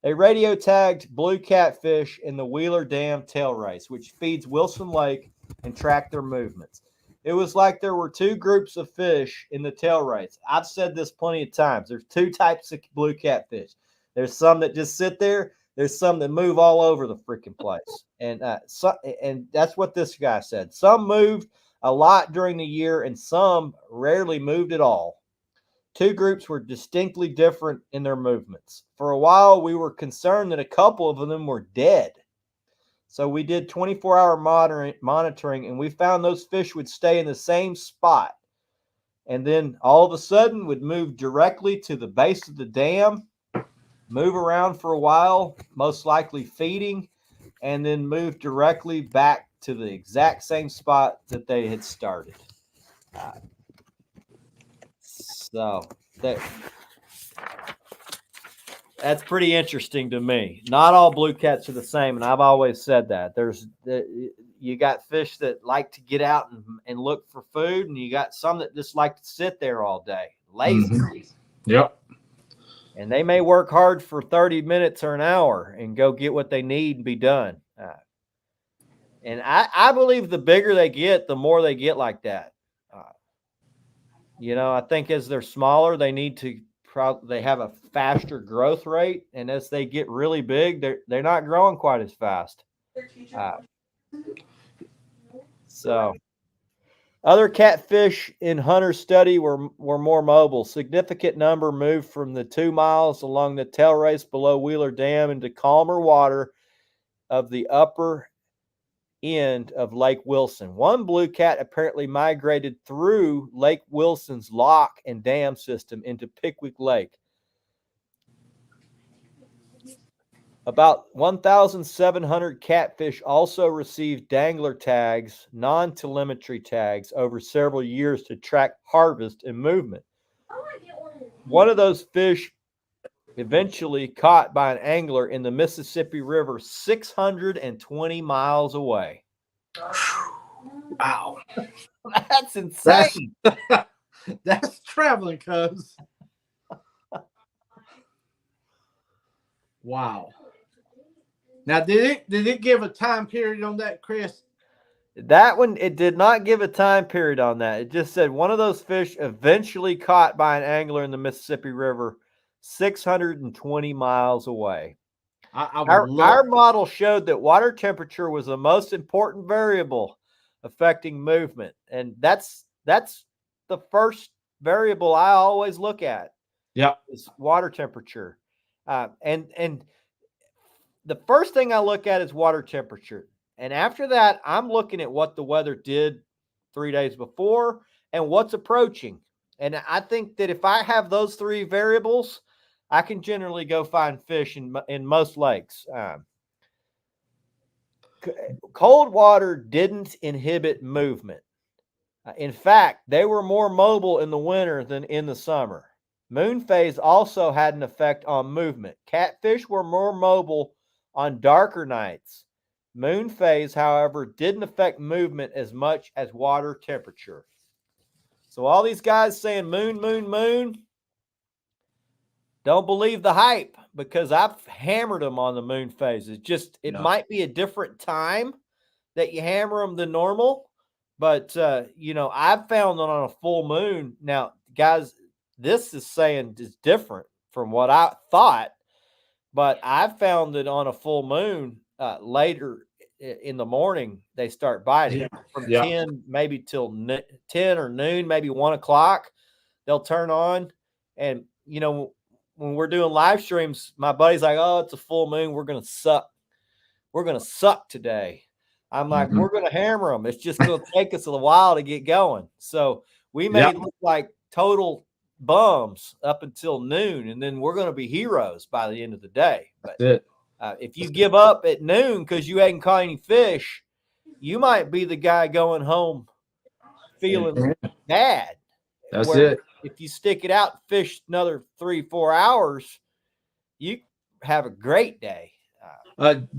They radio tagged blue catfish in the Wheeler Dam tail race, which feeds Wilson Lake, and tracked their movements. It was like there were 2 groups of fish in the tail race. I've said this plenty of times. There's 2 types of blue catfish. There's some that just sit there. There's some that move all over the freaking place. And and that's what this guy said. Some moved a lot during the year, and some rarely moved at all. 2 groups were distinctly different in their movements. For a while, we were concerned that a couple of them were dead. So we did 24-hour monitoring, and we found those fish would stay in the same spot. And then all of a sudden would move directly to the base of the dam, move around for a while, most likely feeding, and then move directly back to the exact same spot that they had started. So that's pretty interesting to me. Not all blue cats are the same, and I've always said that. You got fish that like to get out and look for food, and you got some that just like to sit there all day, lazy. Yep. And they may work hard for 30 minutes or an hour and go get what they need and be done. And I believe the bigger they get, the more they get like that. I think as they're smaller, they need to they have a faster growth rate, and as they get really big, they're not growing quite as fast. So other catfish in Hunter's study were more mobile. Significant number moved from the 2 miles along the tail race below Wheeler Dam into calmer water of the upper end of Lake Wilson. One blue cat apparently migrated through Lake Wilson's lock and dam system into Pickwick Lake. About 1,700 catfish also received dangler tags, non-telemetry tags, over several years to track harvest and movement. One of those fish eventually caught by an angler in the Mississippi River 620 miles away. Wow. That's insane. That's traveling, cuz. Wow. Now, did it give a time period on that, Chris? That one, it did not give a time period on that. It just said one of those fish eventually caught by an angler in the Mississippi River 620 miles away. Our model showed that water temperature was the most important variable affecting movement. And that's the first variable I always look at. Yeah. Is water temperature. And the first thing I look at is water temperature. And after that, I'm looking at what the weather did 3 days before and what's approaching. And I think that if I have those three variables, I can generally go find fish in most lakes. Cold water didn't inhibit movement. In fact, they were more mobile in the winter than in the summer. Moon phase also had an effect on movement. Catfish were more mobile on darker nights. Moon phase, however, didn't affect movement as much as water temperature. So all these guys saying moon, moon, moon, don't believe the hype, because I've hammered them on the moon phase. It's just, it might be a different time that you hammer them than normal. But, I've found that on a full moon. Now, guys, this is saying is different from what I thought. But I've found that on a full moon, later in the morning, they start biting from 10 maybe till 10 or noon, maybe 1 o'clock. They'll turn on. And, when we're doing live streams, my buddy's like, oh, it's a full moon. We're going to suck. We're going to suck today. I'm like, we're going to hammer them. It's just going to take us a while to get going. So we may look like total bums up until noon, and then we're going to be heroes by the end of the day. But if you give up at noon because you hadn't caught any fish, you might be the guy going home feeling bad. That's it. If you stick it out, fish another 3-4 hours, you have a great day.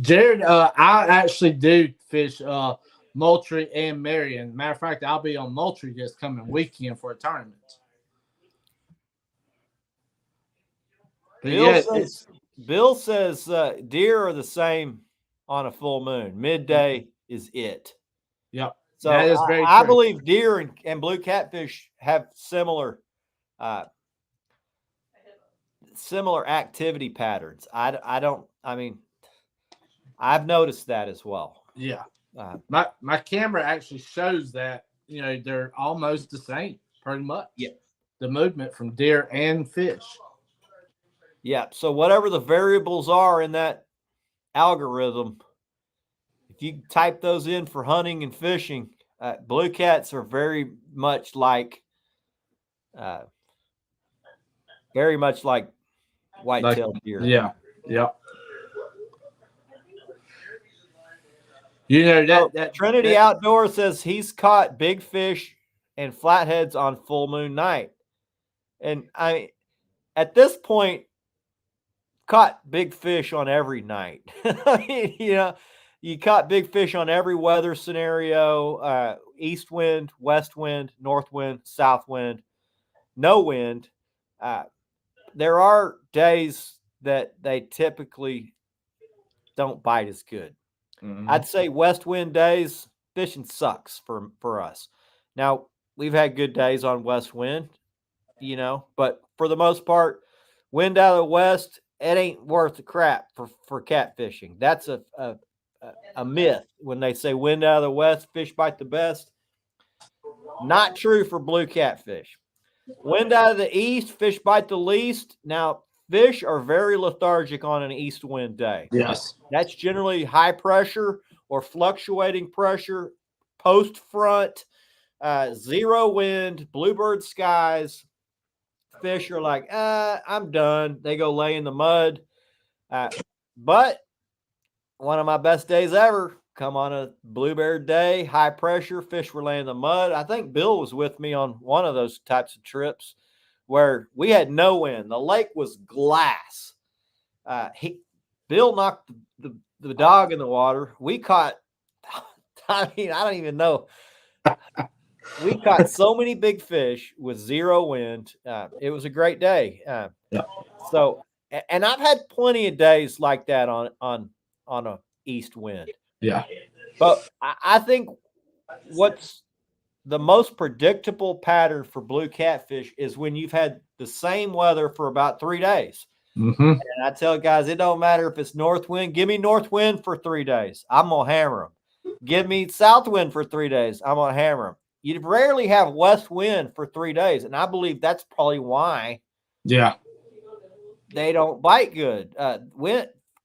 Jared, I actually do fish Moultrie and Marion. Matter of fact, I'll be on Moultrie this coming weekend for a tournament. Bill says deer are the same on a full moon. Midday is it. Yep. So I believe deer and blue catfish have similar activity patterns. I've noticed that as well. Yeah. My camera actually shows that, they're almost the same, pretty much. Yeah. The movement from deer and fish. Yeah. So whatever the variables are in that algorithm, if you type those in for hunting and fishing, blue cats are very much like white-tailed deer. Yeah. Yeah. That Trinity Outdoor says he's caught big fish and flatheads on full moon night. And at this point, caught big fish on every night. You caught big fish on every weather scenario, east wind, west wind, north wind, south wind, no wind. There are days that they typically don't bite as good. Mm-hmm. I'd say west wind days, fishing sucks for us. Now, we've had good days on west wind, but for the most part, wind out of the west, it ain't worth the crap for catfishing. That's a myth when they say wind out of the west, fish bite the best. Not true for blue catfish. Wind out of the east, fish bite the least. Now, fish are very lethargic on an east wind day. Yes. That's generally high pressure or fluctuating pressure, post front, zero wind, bluebird skies, fish are like, I'm done. They go lay in the mud. But one of my best days ever, come on a bluebird day, high pressure, fish were laying in the mud. I think Bill was with me on one of those types of trips where we had no wind. The lake was glass. Bill knocked the dog in the water. We caught, I don't even know. We caught so many big fish with zero wind. It was a great day. So, and I've had plenty of days like that on a east wind. Yeah. But I think what's the most predictable pattern for blue catfish is when you've had the same weather for about 3 days. Mm-hmm. And I tell guys, it don't matter if it's north wind. Give me north wind for 3 days. I'm going to hammer them. Give me south wind for 3 days. I'm going to hammer them. You rarely have west wind for 3 days. And I believe that's probably why they don't bite good.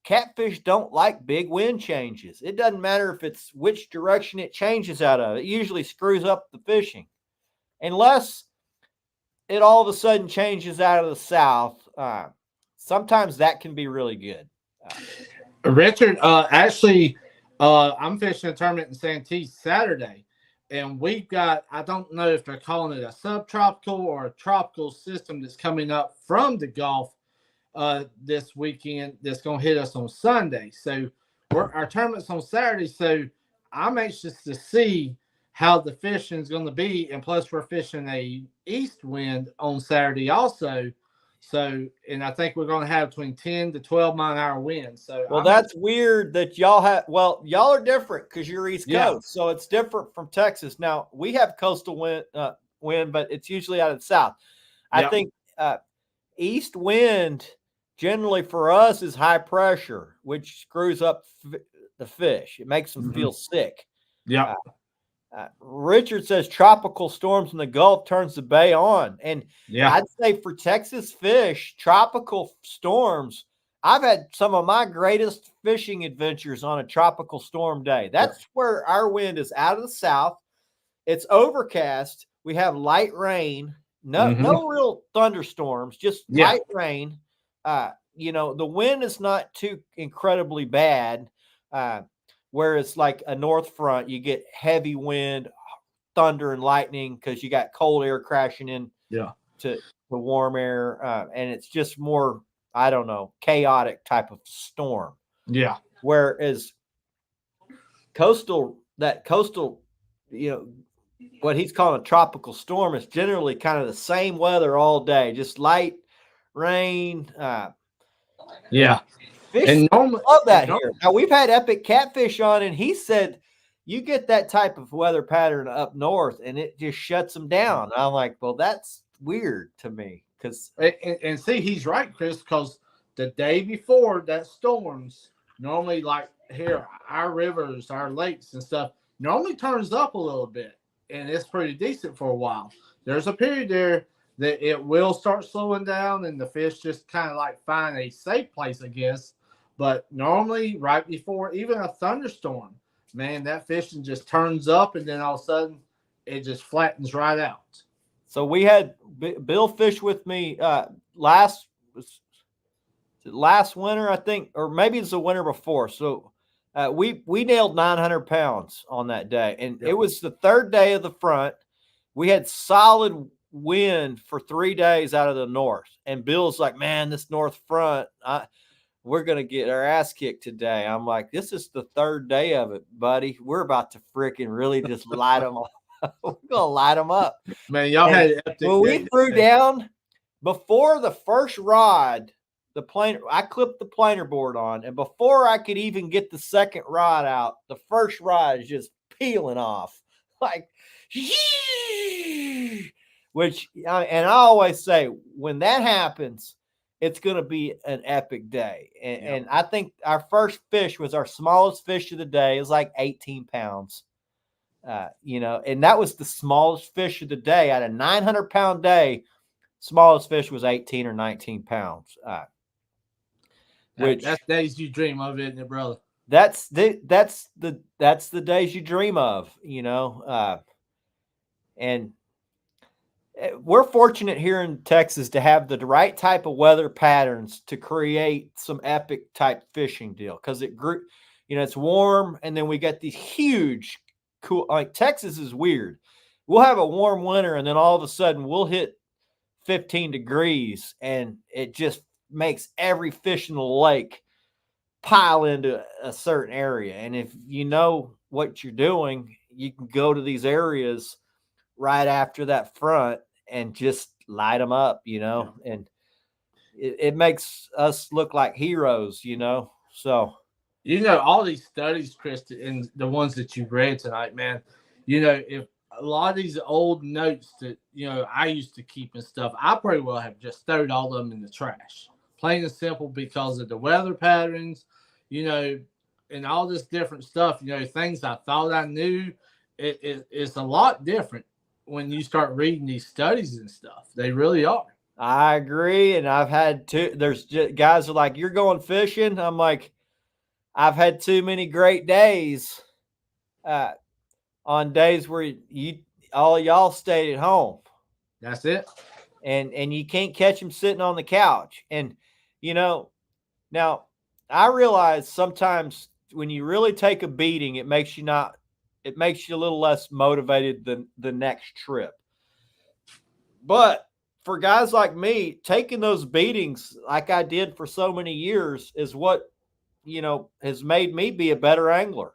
Catfish don't like big wind changes. It doesn't matter if it's which direction it changes out of. It usually screws up the fishing. Unless it all of a sudden changes out of the south. Sometimes that can be really good. Richard, actually, I'm fishing a tournament in Santee Saturday, and we've got, I don't know if they're calling it a subtropical or a tropical system that's coming up from the Gulf this weekend that's going to hit us on Sunday. So our tournament's on Saturday, so I'm anxious to see how the fishing is going to be, and plus we're fishing a east wind on Saturday also. So, and I think we're going to have between 10 to 12 mile-an-hour winds. So, well, that's weird that y'all have. Well, y'all are different because you're East Coast, so it's different from Texas. Now we have coastal wind, but it's usually out of the south. I think east wind generally for us is high pressure, which screws up the fish. It makes them feel sick. Yeah. Richard says tropical storms in the Gulf turns the bay on. And I'd say for Texas fish, tropical storms, I've had some of my greatest fishing adventures on a tropical storm day. That's where our wind is out of the south. It's overcast. We have light rain, no real thunderstorms, just light rain. The wind is not too incredibly bad. Where it's like a north front, you get heavy wind, thunder, and lightning because you got cold air crashing in to warm air. And it's just more, I don't know, chaotic type of storm. Yeah. Whereas coastal, what he's calling a tropical storm is generally kind of the same weather all day, just light rain. Fish and normally, love that here. Now, we've had Epic Catfish on, and he said you get that type of weather pattern up north, and it just shuts them down. I'm like, well, that's weird to me. And see, he's right, Chris, because the day before that storms, normally like here, our rivers, our lakes and stuff, normally turns up a little bit, and it's pretty decent for a while. There's a period there that it will start slowing down, and the fish just kind of like find a safe place, I guess. But normally, right before even a thunderstorm, man, that fishing just turns up, and then all of a sudden, it just flattens right out. So we had Bill fish with me last winter, I think, or maybe it's the winter before. So we nailed 900 pounds on that day, and it was the third day of the front. We had solid wind for 3 days out of the north, and Bill's like, man, this north front, we're going to get our ass kicked today. I'm like, this is the third day of it, buddy. We're about to freaking really just light them up. We're going to light them up. Man, y'all had when we threw down before the first rod, I clipped the planer board on, and before I could even get the second rod out, the first rod is just peeling off. Like, which, and I always say, when that happens, it's going to be an epic day. And I think our first fish was our smallest fish of the day. It was like 18 pounds, and that was the smallest fish of the day. At a 900-pound day, smallest fish was 18 or 19 pounds. Which that's days you dream of, isn't it, brother? that's the days you dream of, you know. And we're fortunate here in Texas to have the right type of weather patterns to create some epic type fishing deal, because it grew, you know, it's warm, and then we got these huge cool, like Texas is weird. We'll have a warm winter, and then all of a sudden we'll hit 15 degrees, and it just makes every fish in the lake pile into a certain area. And if you know what you're doing, you can go to these areas right after that front and just light them up, you know. Yeah. And it makes us look like heroes, you know. So, you know, all these studies, Chris, and the ones that you've read tonight, man, you know, if a lot of these old notes that, you know, I used to keep and stuff, I pretty well have just thrown all of them in the trash. Plain and simple, because of the weather patterns, you know, and all this different stuff, you know, things I thought I knew. It's a lot different when you start reading these studies and stuff. They really are. I agree. And I've had there's guys are like, you're going fishing. I'm like, I've had too many great days on days where all y'all stayed at home. That's it. And you can't catch them sitting on the couch. And, you know, now I realize sometimes when you really take a beating, it makes you a little less motivated than the next trip. But for guys like me, taking those beatings like I did for so many years is what, you know, has made me be a better angler.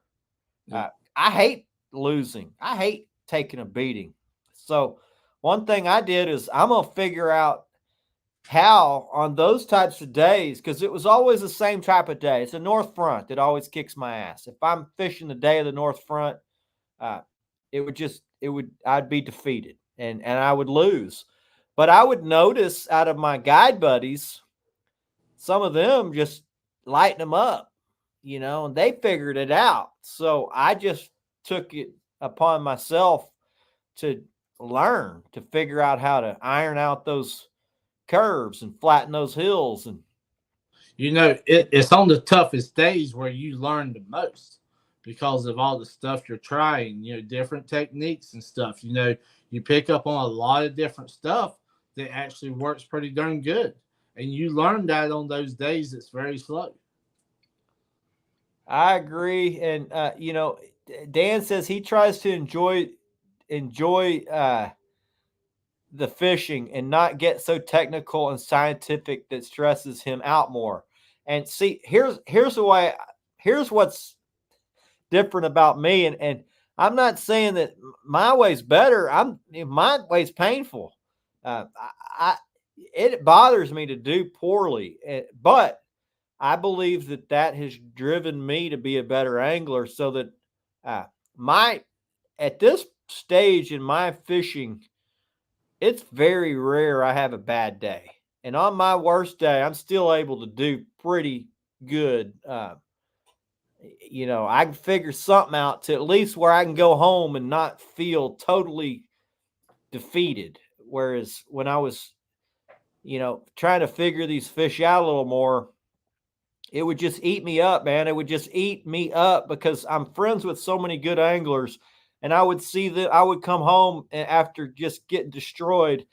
Yeah. I hate losing. I hate taking a beating. So one thing I did is I'm going to figure out how on those types of days, because it was always the same type of day. It's a north front that always kicks my ass. If I'm fishing the day of the north front, I'd be defeated and I would lose. But I would notice out of my guide buddies, some of them just lighten them up, you know, and they figured it out. So I just took it upon myself to learn, to figure out how to iron out those curves and flatten those hills. And, you know, it's on the toughest days where you learn the most, because of all the stuff you're trying, you know, different techniques and stuff. You know, you pick up on a lot of different stuff that actually works pretty darn good. And you learn that on those days it's very slow. I agree. And, you know, Dan says he tries to enjoy the fishing and not get so technical and scientific that stresses him out more. And see, here's what's different about me. And I'm not saying that my way's better. My way's painful. It bothers me to do poorly, but I believe that has driven me to be a better angler, so that at this stage in my fishing, it's very rare I have a bad day. And on my worst day, I'm still able to do pretty good. You know, I can figure something out to at least where I can go home and not feel totally defeated. Whereas when I was, you know, trying to figure these fish out a little more, it would just eat me up, man. It would just eat me up because I'm friends with so many good anglers. And I would see that I would come home after just getting destroyed,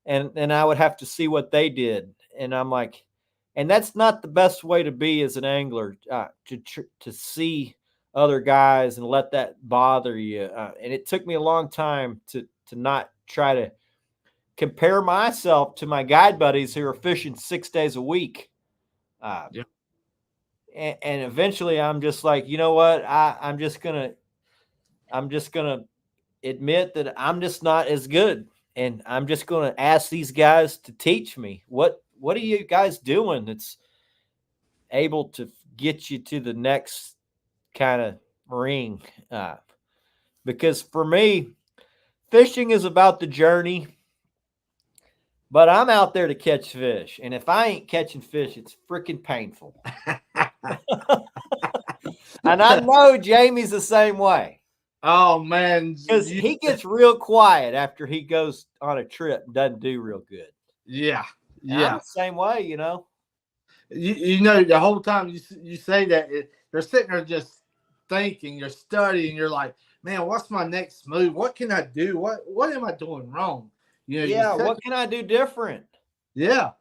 and I would have to see what they did. And I'm like, and that's not the best way to be as an angler, to see other guys and let that bother you. And it took me a long time to not try to compare myself to my guide buddies who are fishing 6 days a week. Yeah. And eventually I'm just like, you know what? I'm just gonna admit that I'm just not as good. And I'm just gonna ask these guys to teach me. What are you guys doing that's able to get you to the next kind of ring? Because for me, fishing is about the journey, but I'm out there to catch fish. And if I ain't catching fish, it's freaking painful. And I know Jamie's the same way. Oh, man. Because he gets real quiet after he goes on a trip and doesn't do real good. Yeah. Yeah. I'm the same way, you know. You know, the whole time you say that, you're sitting there just thinking, you're studying, you're like, man, what's my next move? What can I do? What am I doing wrong? You know, Yeah, what can I do different? yeah.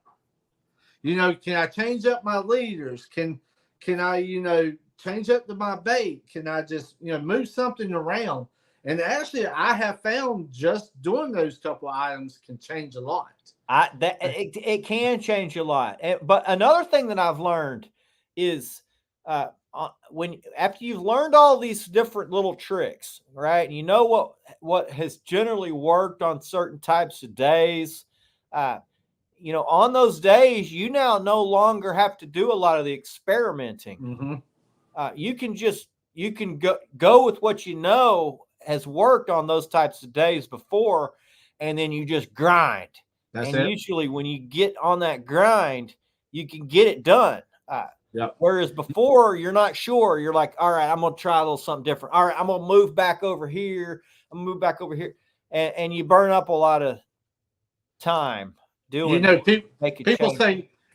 You know, can I change up my leaders? Can I, change up to my bait? Can I just, move something around? And actually, I have found just doing those couple of items can change a lot. It can change a lot. But another thing that I've learned is when after you've learned all these different little tricks, right? And you know what has generally worked on certain types of days. On those days, you now no longer have to do a lot of the experimenting. Mm-hmm. You can go with what you know has worked on those types of days before, and then you just grind. That's and it. Usually when you get on that grind, you can get it done. Yep. Whereas before, you're not sure. You're like, all right, I'm going to try a little something different. All right, I'm going to move back over here. I'm going to move back over here. And you burn up a lot of time doing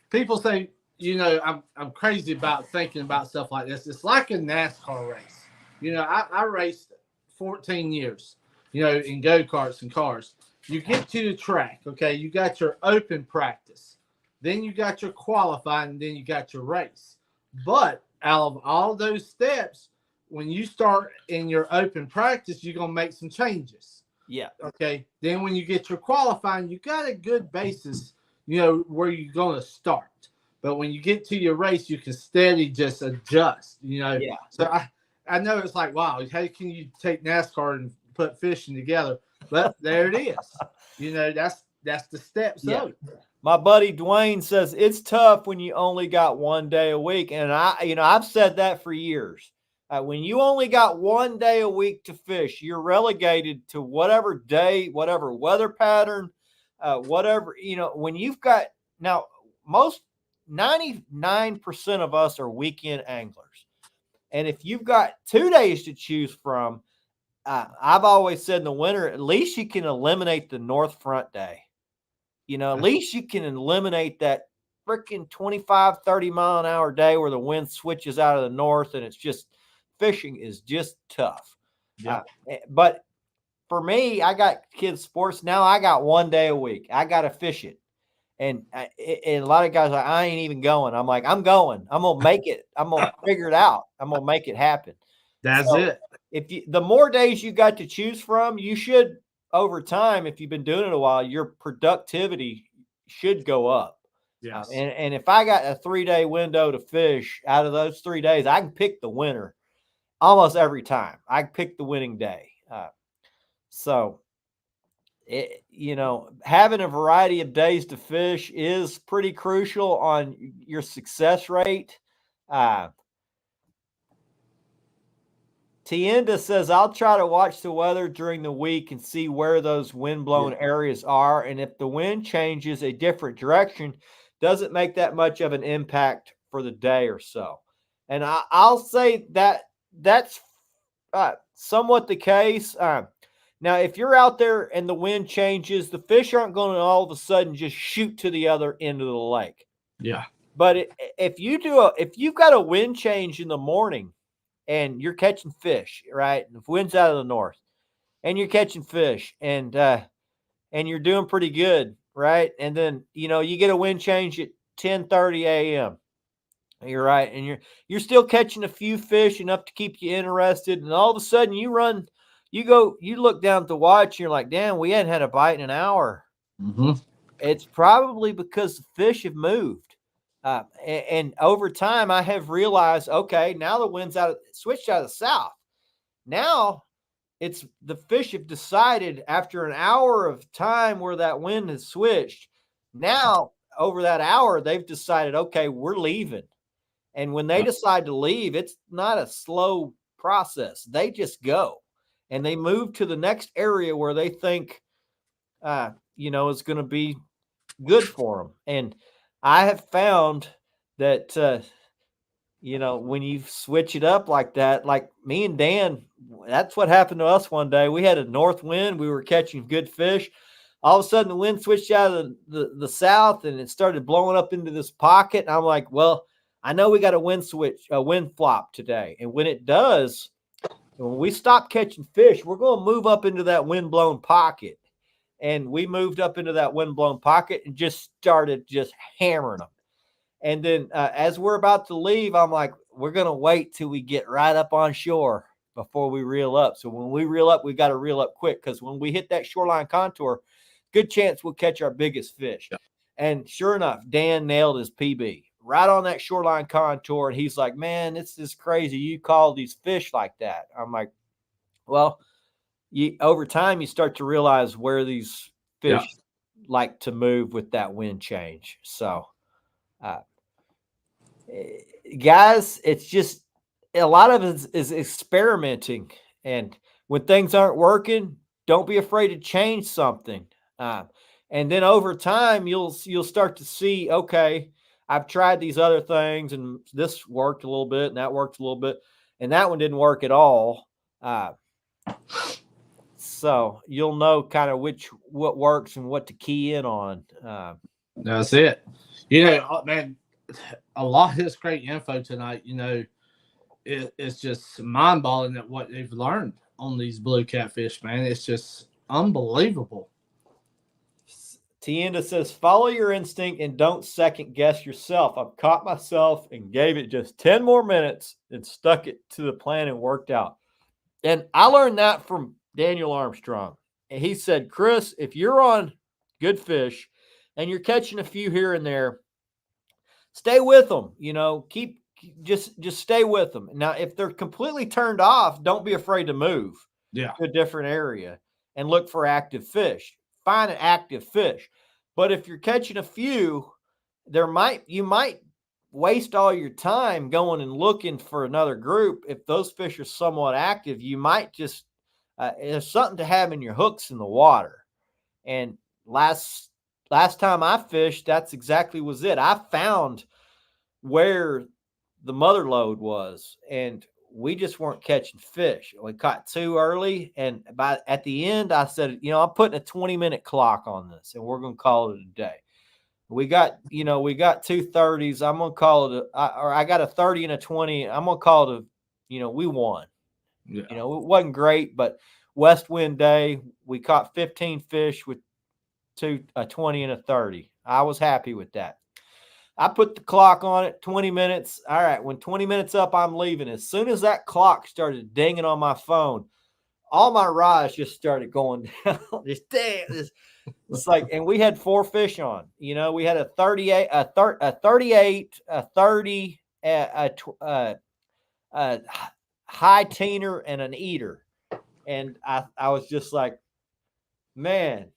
people say, I'm crazy about thinking about stuff like this. It's like a NASCAR race. I raced 14 years, in go-karts and cars. You get to the track, okay, you got your open practice, then you got your qualifying, and then you got your race. But out of all those steps, when you start in your open practice, you're going to make some changes. Yeah. Okay. Then when you get your qualifying, you got a good basis, where you're going to start. But when you get to your race, you can steady just adjust, Yeah. So I know it's like, wow, how can you take NASCAR and put fishing together? But there it is. That's the steps. Yeah. My buddy Dwayne says it's tough when you only got 1 day a week. And I've said that for years. When you only got 1 day a week to fish, you're relegated to whatever day, whatever weather pattern, whatever, when you've got now most 99% of us are weekend anglers. And if you've got 2 days to choose from, I've always said in the winter, at least you can eliminate the north front day. At least you can eliminate that freaking 25, 30 mile an hour day where the wind switches out of the north and it's just fishing is just tough. Yeah. But for me, I got kids sports. Now I got 1 day a week. I got to fish it. And a lot of guys are like, I ain't even going. I'm like, I'm going. I'm going to make it. I'm going to figure it out. I'm going to make it happen. That's it. The more days you got to choose from, you should, over time, if you've been doing it a while, your productivity should go up. Yes. And if I got a 3-day window to fish, out of those 3 days, I can pick the winner almost every time. I can pick the winning day. Having a variety of days to fish is pretty crucial on your success rate. Tienda says, I'll try to watch the weather during the week and see where those wind-blown areas are. And if the wind changes a different direction, doesn't make that much of an impact for the day or so. And I'll say that's somewhat the case. Now, if you're out there and the wind changes, the fish aren't going to all of a sudden just shoot to the other end of the lake. Yeah. But if you've got a wind change in the morning and you're catching fish, right? And the wind's out of the north and you're catching fish and you're doing pretty good, right? And then, you get a wind change at 10:30 a.m. You're right. And you're still catching a few fish enough to keep you interested. And all of a sudden you look down at the watch and you're like, damn, we hadn't had a bite in an hour. Mm-hmm. It's probably because the fish have moved. And over time, I have realized, okay, now the wind's switched out of the south. Now it's the fish have decided after an hour of time where that wind has switched. Now over that hour, they've decided, okay, we're leaving. And when they decide to leave, it's not a slow process. They just go and they move to the next area where they think, is going to be good for them. And I have found that, when you switch it up like that, like me and Dan, that's what happened to us one day. We had a north wind. We were catching good fish. All of a sudden, the wind switched out of the south, and it started blowing up into this pocket. And I'm like, well, I know we got a wind flop today. And when it does, when we stop catching fish, we're going to move up into that wind-blown pocket. And we moved up into that wind-blown pocket and just started just hammering them. And then as we're about to leave, I'm like, we're going to wait till we get right up on shore before we reel up. So when we reel up, we got to reel up quick, because when we hit that shoreline contour, good chance we'll catch our biggest fish. Yeah. And sure enough, Dan nailed his PB right on that shoreline contour. And he's like, man, this is crazy. You call these fish like that. I'm like, well, over time, you start to realize where these fish like to move with that wind change. So, guys, it's just a lot of it is experimenting. And when things aren't working, don't be afraid to change something. And then over time, you'll start to see, okay, I've tried these other things, and this worked a little bit, and that worked a little bit, and that one didn't work at all. So you'll know kind of what works and what to key in on. That's it. You know, man, a lot of this great info tonight, you know, it's just mind-boggling at what they've learned on these blue catfish, man. It's just unbelievable. Tienda says, follow your instinct and don't second guess yourself. I've caught myself and gave it just 10 more minutes and stuck it to the plan and worked out. And I learned that from Daniel Armstrong. And he said, Chris, if you're on good fish and you're catching a few here and there, stay with them. You know, just stay with them. Now, if they're completely turned off, don't be afraid to move to a different area and look for active fish. Find an active fish. But if you're catching a few, you might waste all your time going and looking for another group. If those fish are somewhat active, you might just there's something to have in your hooks in the water. And last time I fished, that's exactly was it. I found where the mother lode was, and we just weren't catching fish. We caught too early, and at the end, I said, you know, I'm putting a 20-minute clock on this, and we're going to call it a day. We got 2 30s. I'm going to call it I got a 30 and a 20. I'm going to call it we won. Yeah. You know, it wasn't great, but west wind day, we caught 15 fish with a 20 and a 30. I was happy with that. I put the clock on it, 20 minutes. All right, when 20 minutes up, I'm leaving. As soon as that clock started dinging on my phone, all my rods just started going down. Just damn. It's like, and we had 4 fish on. You know, we had a 38, a 38, a 30, a high teener, and an eater. And I was just like, man,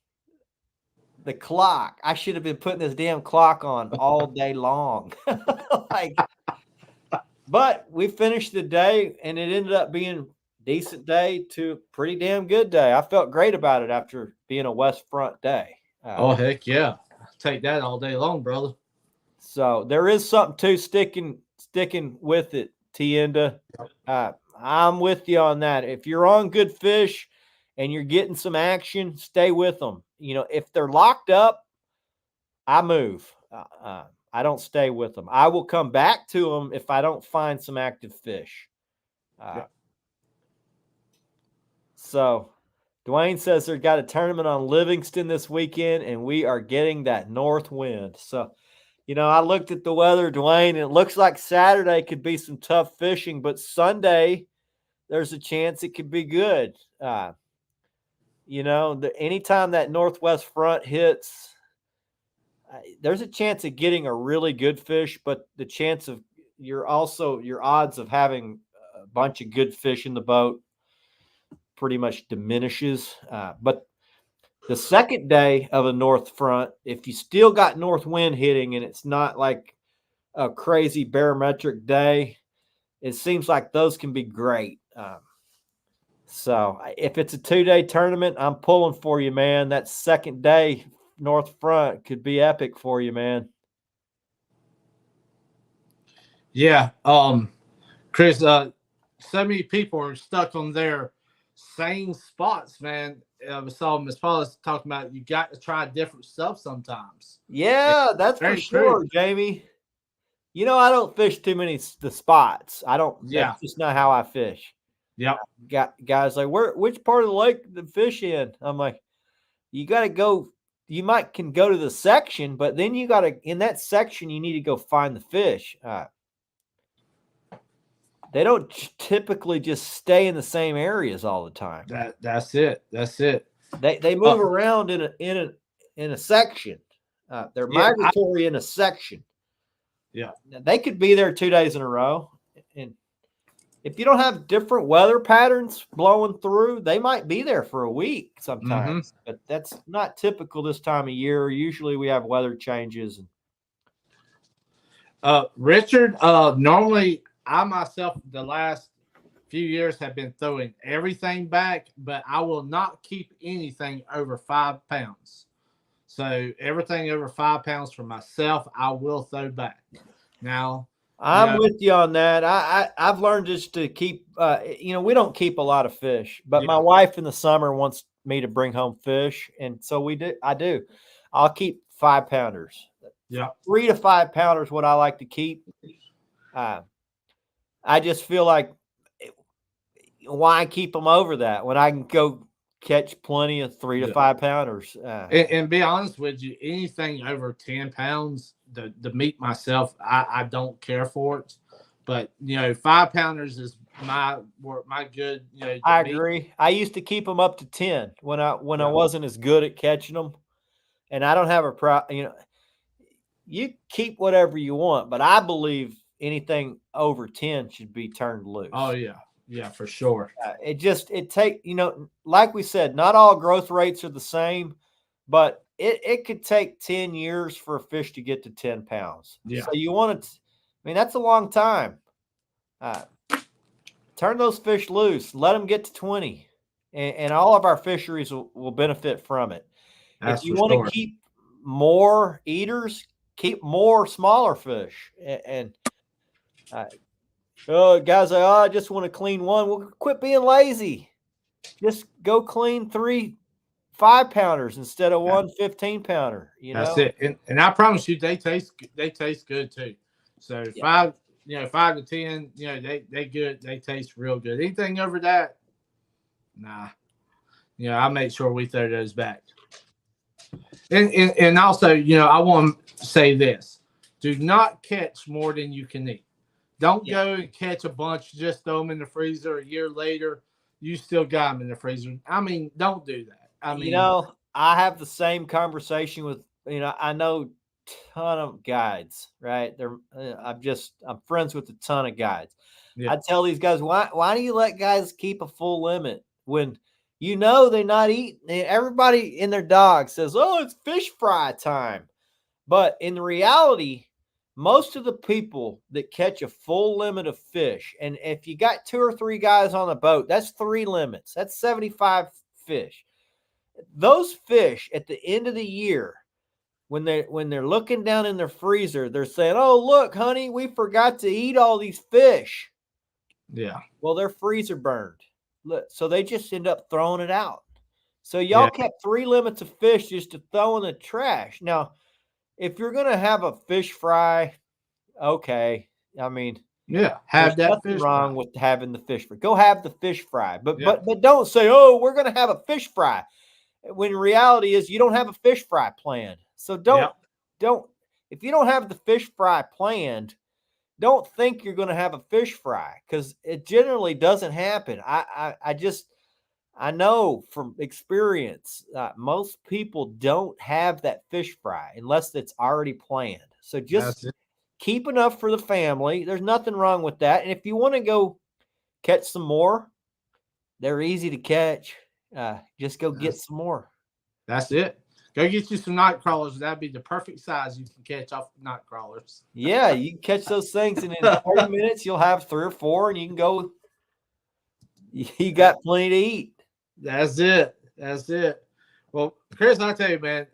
the clock. I should have been putting this damn clock on all day long. But we finished the day, and it ended up being a decent day to a pretty damn good day. I felt great about it after being a west front day. Oh, heck yeah. Take that all day long, brother. So there is something to sticking with it, Tienda. I'm with you on that. If you're on good fish and you're getting some action, stay with them. You know, if they're locked up, I move. I don't stay with them. I will come back to them if I don't find some active fish. So Dwayne says they've got a tournament on Livingston this weekend, and we are getting that north wind. So, you know, I looked at the weather, Dwayne, and it looks like Saturday could be some tough fishing, but Sunday there's a chance it could be good. You know, anytime that northwest front hits, there's a chance of getting a really good fish, but the chance of your odds of having a bunch of good fish in the boat pretty much diminishes. But the second day of a north front, if you still got north wind hitting and it's not like a crazy barometric day, it seems like those can be great. So if it's a 2-day tournament, I'm pulling for you, man. That second day north front could be epic for you, man. Yeah. Chris, so many people are stuck on their same spots, man. I saw Miss Paula's talking about you got to try different stuff sometimes. Yeah, that's for sure, Jamie. I don't fish too many the spots. I don't. Yeah. That's just not how I fish. Yep. Guys like, which part of the lake the fish in? I'm like, you got to go. You can go to the section, but then you got to, in that section, you need to go find the fish. They don't typically just stay in the same areas all the time. That's it. That's it. They move around in a section. They're migratory in a section. Yeah. They could be there 2 days in a row. And if you don't have different weather patterns blowing through, they might be there for a week sometimes. But that's not typical this time of year. Usually we have weather changes. Richard, normally I myself the last few years have been throwing everything back, but I will not keep anything over 5 pounds. So everything over 5 pounds for myself, I will throw back. Now, I'm with you on that. I've learned just to keep, we don't keep a lot of fish, but my wife in the summer wants me to bring home fish. And so I do. I'll keep 5 pounders. Yeah. 3 to 5 pounders, what I like to keep. I just feel like, why keep them over that when I can go catch plenty of 3 to 5 pounders? And be honest with you, anything over 10 pounds, the meat myself, I don't care for it. But 5 pounders is my good. I agree. I used to keep them up to 10 when I wasn't as good at catching them, and I don't have a problem. You keep whatever you want, but I believe anything over 10 should be turned loose. Oh yeah. Yeah, for sure. Like we said, not all growth rates are the same, but it could take 10 years for a fish to get to 10 pounds. Yeah. So you want to, that's a long time. Turn those fish loose, let them get to 20, and all of our fisheries will benefit from it. That's if you want to keep more eaters, keep more smaller fish. Guys like, I just want to clean one. Well, quit being lazy. Just go clean 3 5-pounders instead of 1 15-pounder. That's it. And I promise you, they taste good too. So 5 to 10, they good. They taste real good. Anything over that, nah. I make sure we throw those back. And also, I want to say this: do not catch more than you can eat. Don't go and catch a bunch, just throw them in the freezer. A year later, you still got them in the freezer. Don't do that. I have the same conversation with, I know a ton of guides, right? I'm friends with a ton of guides. Yeah. I tell these guys, why do you let guys keep a full limit when they're not eating? Everybody in their dog says, oh, it's fish fry time. But in reality, most of the people that catch a full limit of fish, and if you got 2 or 3 guys on a boat, that's 3 limits. That's 75 fish. Those fish at the end of the year, when they're looking down in their freezer, they're saying, oh, look, honey, we forgot to eat all these fish. Yeah. Well, their freezer burned. So they just end up throwing it out. So y'all kept 3 limits of fish just to throw in the trash. Now, if you're going to have a fish fry, okay. Have that fish wrong with having the fish fry. Go have the fish fry. But don't say, oh, we're going to have a fish fry. When reality is you don't have a fish fry planned. So don't if you don't have the fish fry planned, don't think you're going to have a fish fry, because it generally doesn't happen. I know from experience, most people don't have that fish fry unless it's already planned. So just keep enough for the family. There's nothing wrong with that. And if you want to go catch some more, they're easy to catch. Just go get some more. That's it. Go get you some night crawlers. That'd be the perfect size you can catch off night crawlers. Yeah, you can catch those things, and in 30 minutes, you'll have 3 or 4, and you can go. You got plenty to eat. That's it. Well, Chris, I tell you, man,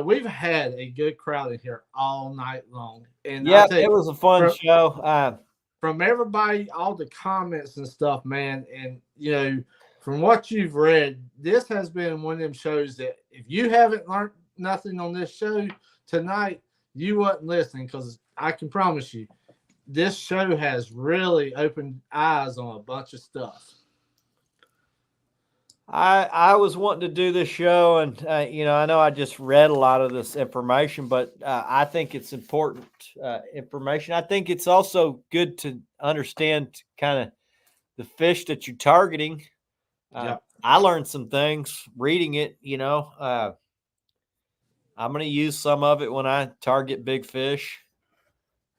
we've had a good crowd in here all night long. And it was a fun show. From everybody, all the comments and stuff, man, and from what you've read, this has been one of them shows that if you haven't learned nothing on this show tonight, you wasn't listening, because I can promise you, this show has really opened eyes on a bunch of stuff. I was wanting to do this show, and I know I just read a lot of this information, but I think it's important information. I think it's also good to understand kind of the fish that you're targeting. I learned some things reading it. I'm going to use some of it when I target big fish.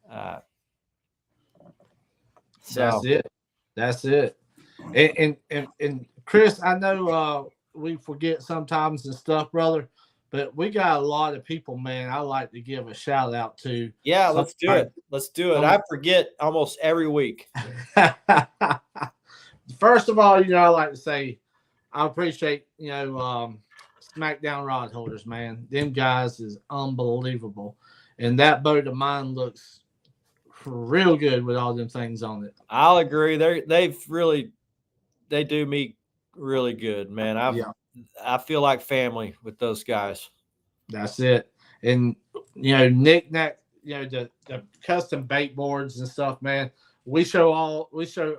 That's it. That's it. And Chris, I know we forget sometimes and stuff, brother, but we got a lot of people, man. I like to give a shout out to. Yeah, let's do it. Let's do it. I forget almost every week. First of all, I like to say I appreciate SmackDown rod holders, man. Them guys is unbelievable, and that boat of mine looks real good with all them things on it. I'll agree. They do me really good, man. I feel like family with those guys. That's it. And knick-knack, the custom bait boards and stuff, man. We show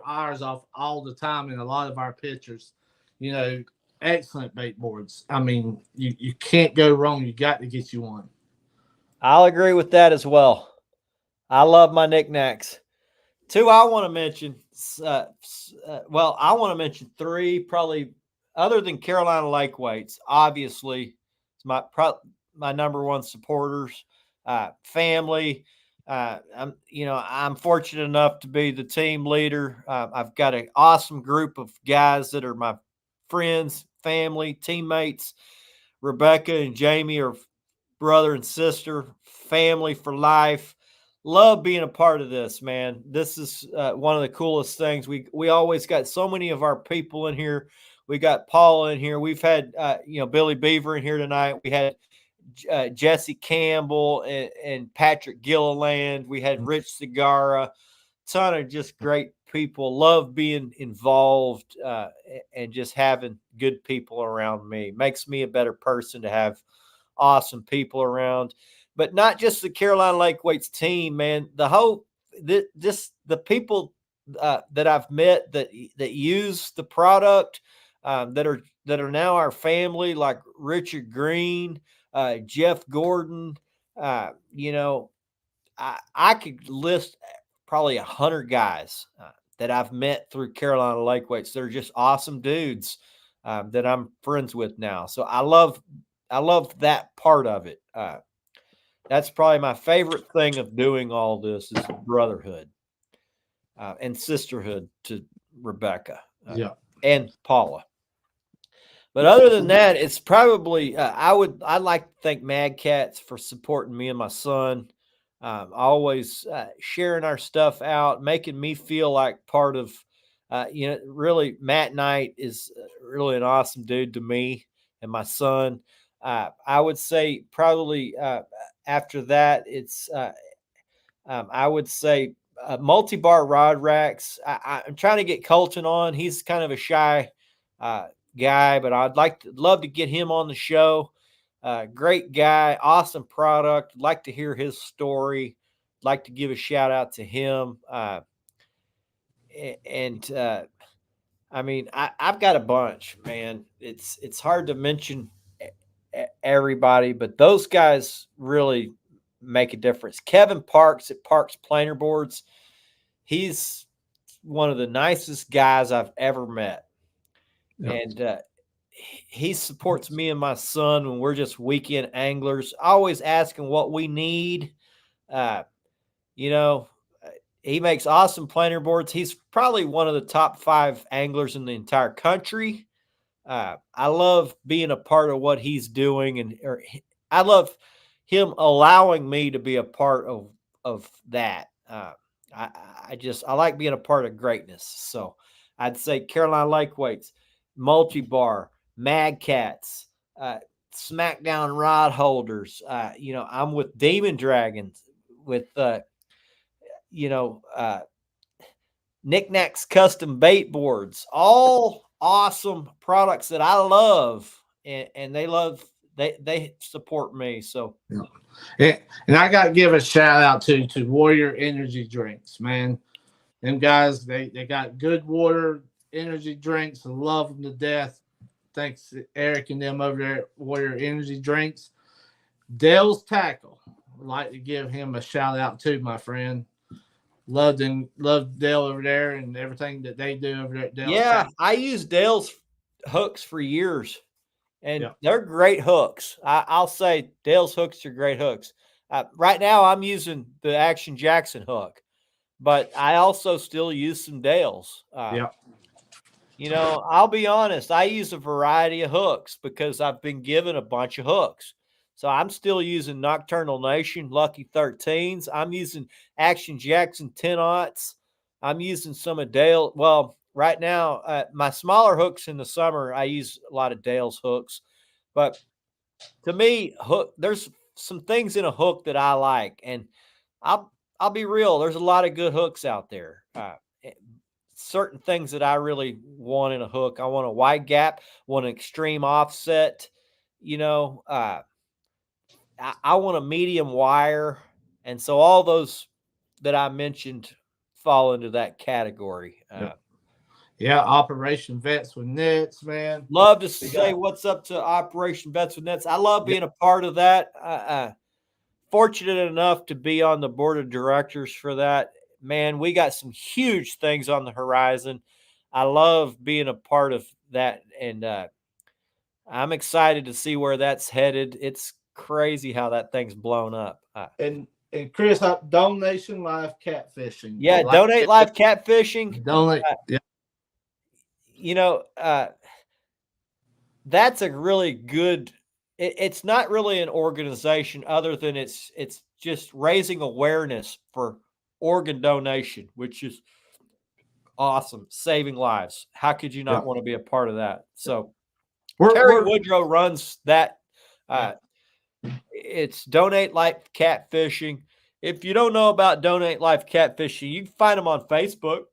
ours off all the time in a lot of our pictures. Excellent bait boards. I mean, you can't go wrong. You got to get you one. I'll agree with that as well. I love my knickknacks. Two, I want to mention. I want to mention three, probably other than Carolina Lake Weights. Obviously, it's my number one supporters, family. I'm fortunate enough to be the team leader. I've got an awesome group of guys that are my friends, family, teammates. Rebecca and Jamie are brother and sister, family for life. Love being a part of this, man. This is one of the coolest things. We always got so many of our people in here. We got Paul in here. We've had Billy Beaver in here tonight. We had Jesse Campbell and Patrick Gilliland. We had Rich Segarra. Ton of just great people. Love being involved and just having good people around me. Makes me a better person to have awesome people around. But not just the Carolina Lake Weights team, man. The people that I've met that use the product that are now our family, like Richard Green, Jeff Gordon. I could list probably 100 guys that I've met through Carolina Lake Weights. They're just awesome dudes that I'm friends with now. So I love that part of it. That's probably my favorite thing of doing all this is brotherhood and sisterhood to Rebecca and Paula. But other than that, it's probably I'd like to thank Mad Cats for supporting me and my son. Always sharing our stuff out, making me feel like part of. Really, Matt Knight is really an awesome dude to me and my son. I would say probably after that, it's I would say multi-bar rod racks. I'm trying to get Colton on. He's kind of a shy guy, but I'd love to get him on the show. Great guy, awesome product. Like to hear his story. Like to give a shout out to him. I mean, I've got a bunch, man. It's hard to mention everybody, but those guys really make a difference. Kevin Parks at Parks Planer Boards, he's one of the nicest guys I've ever met. Yep. And he supports me and my son when we're just weekend anglers, always asking what we need. He makes awesome planer boards. He's probably one of the top 5 anglers in the entire country. I love being a part of what he's doing, I love him allowing me to be a part of that. I like being a part of greatness. So I'd say Carolina Lake Weights, Multi-Bar, Mad Cats, SmackDown Rod Holders. I'm with Demon Dragons, with Knickknacks Custom Bait Boards, all awesome products that I love, and they love they support me. So And I got to give a shout out to Warrior Energy Drinks, man. Them guys, they got good water energy drinks. I love them to death. Thanks to Eric and them over there at Warrior Energy Drinks. Dale's Tackle. I'd like to give him a shout out too, my friend. Loved Dale over there and everything that they do over there at Dale's yeah, Tackle. I used Dale's hooks for years, and Yeah. they're great hooks. I'll say Dale's hooks are great hooks. Right now, I'm using the Action Jackson hook, but I also still use some Dale's. Yeah. I'll be honest, I use a variety of hooks because I've been given a bunch of hooks. So I'm still using Nocturnal Nation, Lucky 13s. I'm using Action Jackson 10-aughts. I'm using some of Dale. Well, right now, my smaller hooks in the summer, I use a lot of Dale's hooks. But to me, there's some things in a hook that I like. And I'll be real, there's a lot of good hooks out there. Certain things that I really want in a hook. I want a wide gap, want an extreme offset, I want a medium wire. And so all those that I mentioned fall into that category. Yeah, Operation Vets with Nets, man. Love to say what's up to Operation Vets with Nets. I love being a part of that. Fortunate enough to be on the board of directors for that. Man, we got some huge things on the horizon. I love being a part of that, and I'm excited to see where that's headed. It's crazy how that thing's blown up. And Chris, Donation Live Catfishing. Yeah, Donate Live Catfishing. Donate. Yeah. That's a really good. It's not really an organization other than it's just raising awareness for organ donation, which is awesome, saving lives. How could you not want to be a part of that? So Terry Woodrow runs that. It's Donate Life Catfishing. If you don't know about Donate Life Catfishing, you can find them on Facebook.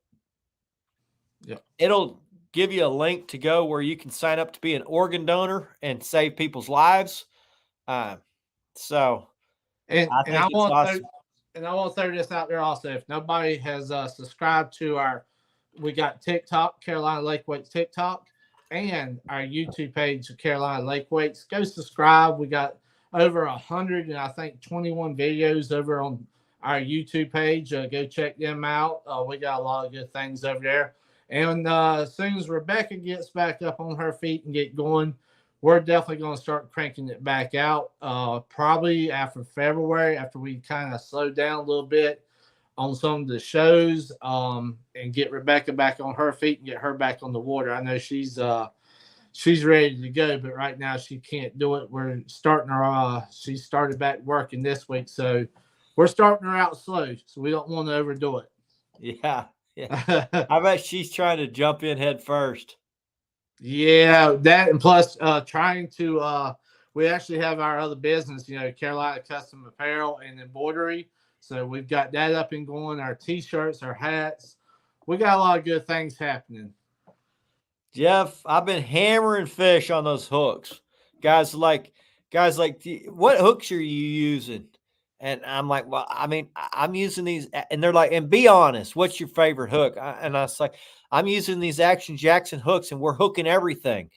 Yeah, it'll give you a link to go where you can sign up to be an organ donor and save people's lives. So and I think it's awesome. And I want to throw this out there also. If nobody has subscribed to we got TikTok, Carolina Lake Weights TikTok, and our YouTube page, Carolina Lake Weights. Go subscribe. We got over 100 and I think 21 videos over on our YouTube page. Go check them out. We got a lot of good things over there. And as soon as Rebecca gets back up on her feet and get going, we're definitely going to start cranking it back out. Probably after February, after we kind of slow down a little bit on some of the shows, and get Rebecca back on her feet and get her back on the water. I know she's ready to go, but right now she can't do it. We're starting her. She started back working this week, so we're starting her out slow. So we don't want to overdo it. Yeah. I bet she's trying to jump in head first. Yeah, that and plus trying to we actually have our other business, Carolina Custom Apparel and Embroidery. So we've got that up and going, our t-shirts, our hats. We got a lot of good things happening. Jeff, I've been hammering fish on those hooks. Guys like, what hooks are you using? And I'm like, well, I mean, I'm using these, and they're like, and be honest, what's your favorite hook? And I was like, I'm using these Action Jackson hooks, and we're hooking everything.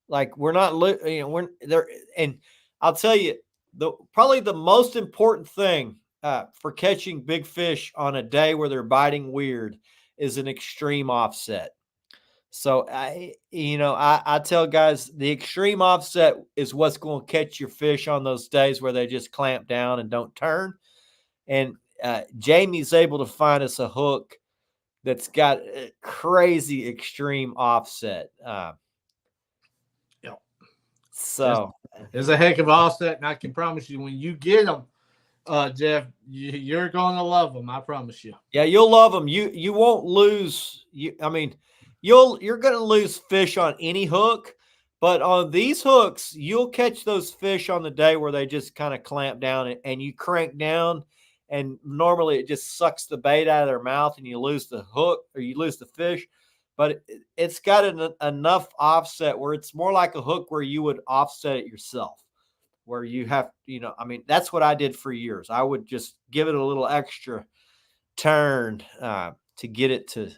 Like we're not, we're there. And I'll tell you, probably the most important thing for catching big fish on a day where they're biting weird is an extreme offset. So I tell guys the extreme offset is what's going to catch your fish on those days where they just clamp down and don't turn. And Jamie's able to find us a hook that's got a crazy extreme offset. So it's a heck of an offset, and I can promise you when you get them, Jeff, you're going to love them. I promise you. Yeah, you'll love them. You won't lose. You're going to lose fish on any hook, but on these hooks, you'll catch those fish on the day where they just kind of clamp down and you crank down, and normally it just sucks the bait out of their mouth and you lose the hook or you lose the fish. but it's got enough offset where it's more like a hook where you would offset it yourself, where you have, I mean, that's what I did for years. I would just give it a little extra turn to get it to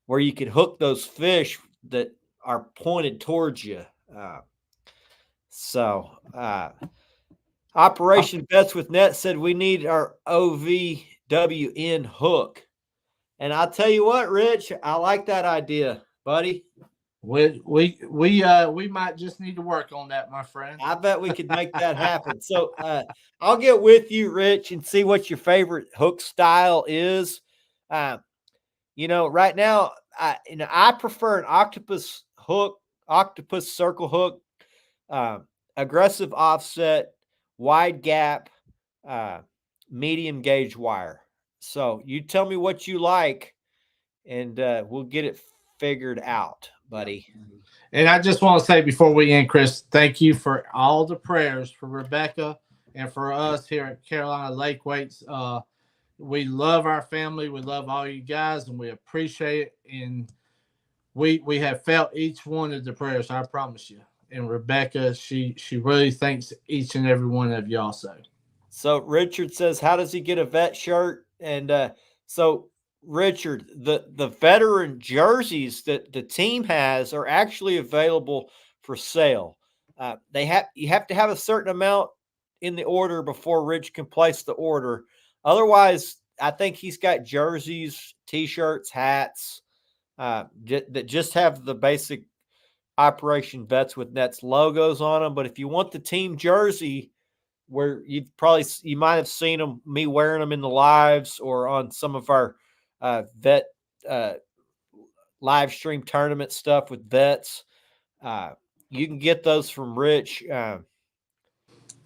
where you could hook those fish that are pointed towards you. Operation Bets with Net said we need our OVWN hook. And I'll tell you what, Rich, I like that idea, buddy. We might just need to work on that, my friend. I bet we could make that happen. So I'll get with you, Rich, and see what your favorite hook style is. Right now, I prefer an octopus hook, octopus circle hook, aggressive offset, wide gap, medium gauge wire. So you tell me what you like, and we'll get it figured out, buddy. And I just want to say before we end, Chris, thank you for all the prayers for Rebecca and for us here at Carolina Lake Weights. We love our family. We love all you guys, and we appreciate it. And we have felt each one of the prayers, I promise you. And Rebecca, she really thanks each and every one of you also. So Richard says, how does he get a vet shirt? And so Richard, the veteran jerseys that the team has are actually available for sale. You have to have a certain amount in the order before Rich can place the order. Otherwise, I think he's got jerseys, T-shirts, hats that just have the basic Operation Vets with Nets logos on them. But if you want the team jersey, where you might have seen me wearing them in the lives or on some of our vet live stream tournament stuff with vets, you can get those from Rich.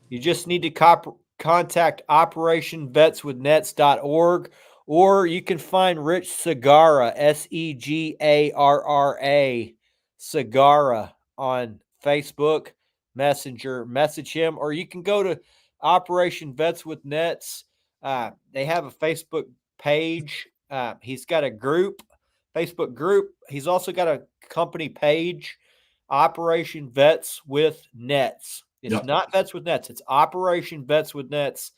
You just need to contact operationvetswithnets.org, or you can find Rich Segarra, Segarra, Segarra on Facebook Messenger, message him, or you can go to Operation Vets with Nets. They have a Facebook page. He's got a Facebook group. He's also got a company page, Operation Vets with Nets. It's not Vets with Nets. It's Operation Vets with Nets.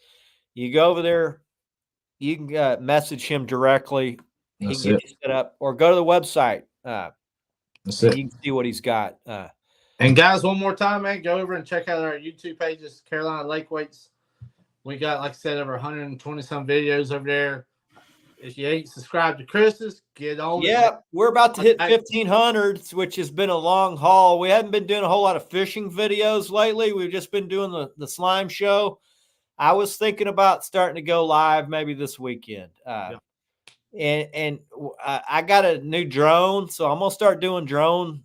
You go over there. You can message him directly. He can get you set up, or go to the website. You can see what he's got. And guys, one more time, man, go over and check out our YouTube pages, Carolina Lake Weights. We got, like I said, over 120 some videos over there. If you ain't subscribed to Chris's, get on. Yeah, we're about to hit 1,500, which has been a long haul. We haven't been doing a whole lot of fishing videos lately. We've just been doing the slime show. I was thinking about starting to go live maybe this weekend. And I got a new drone, so I'm going to start doing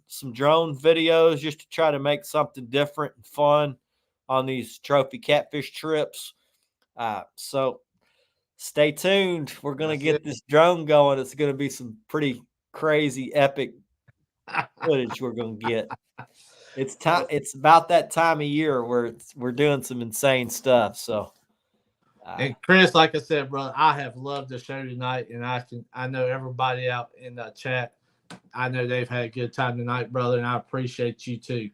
some drone videos just to try to make something different and fun on these trophy catfish trips. So stay tuned. We're going to get this drone going. It's going to be some pretty crazy, epic footage we're going to get. It's time. It's about that time of year where we're doing some insane stuff. So, and Chris, like I said, brother, I have loved the show tonight, and I know everybody out in the chat. I know they've had a good time tonight, brother, and I appreciate you too.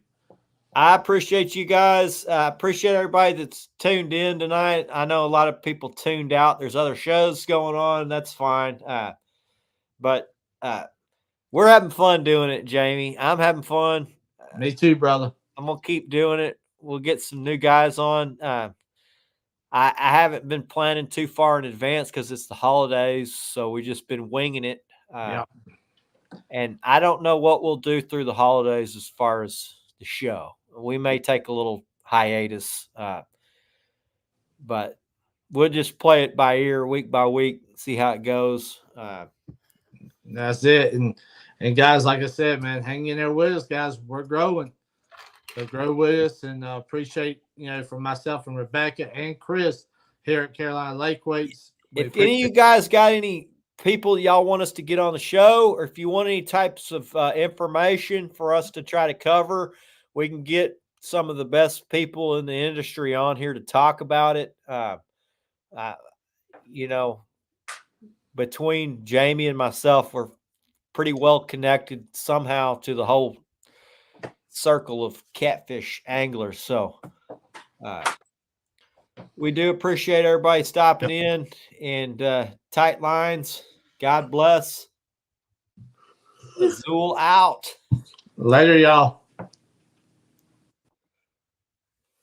I appreciate you guys. I appreciate everybody that's tuned in tonight. I know a lot of people tuned out. There's other shows going on. That's fine. But we're having fun doing it, Jamie. I'm having fun. Me too, brother. I'm going to keep doing it. We'll get some new guys on. I haven't been planning too far in advance because it's the holidays, so we've just been winging it. And I don't know what we'll do through the holidays as far as the show. We may take a little hiatus, but we'll just play it by ear, week by week, see how it goes. That's it. And guys, like I said, man, hang in there with us, guys. We're growing. So grow with us, and appreciate, from myself and Rebecca and Chris here at Carolina Lake Weights. If any of you guys got any people y'all want us to get on the show, or if you want any types of information for us to try to cover, we can get some of the best people in the industry on here to talk about it. Between Jamie and myself, we're pretty well connected somehow to the whole circle of catfish anglers. So we do appreciate everybody stopping in, and tight lines. God bless. Azul out. Later, y'all.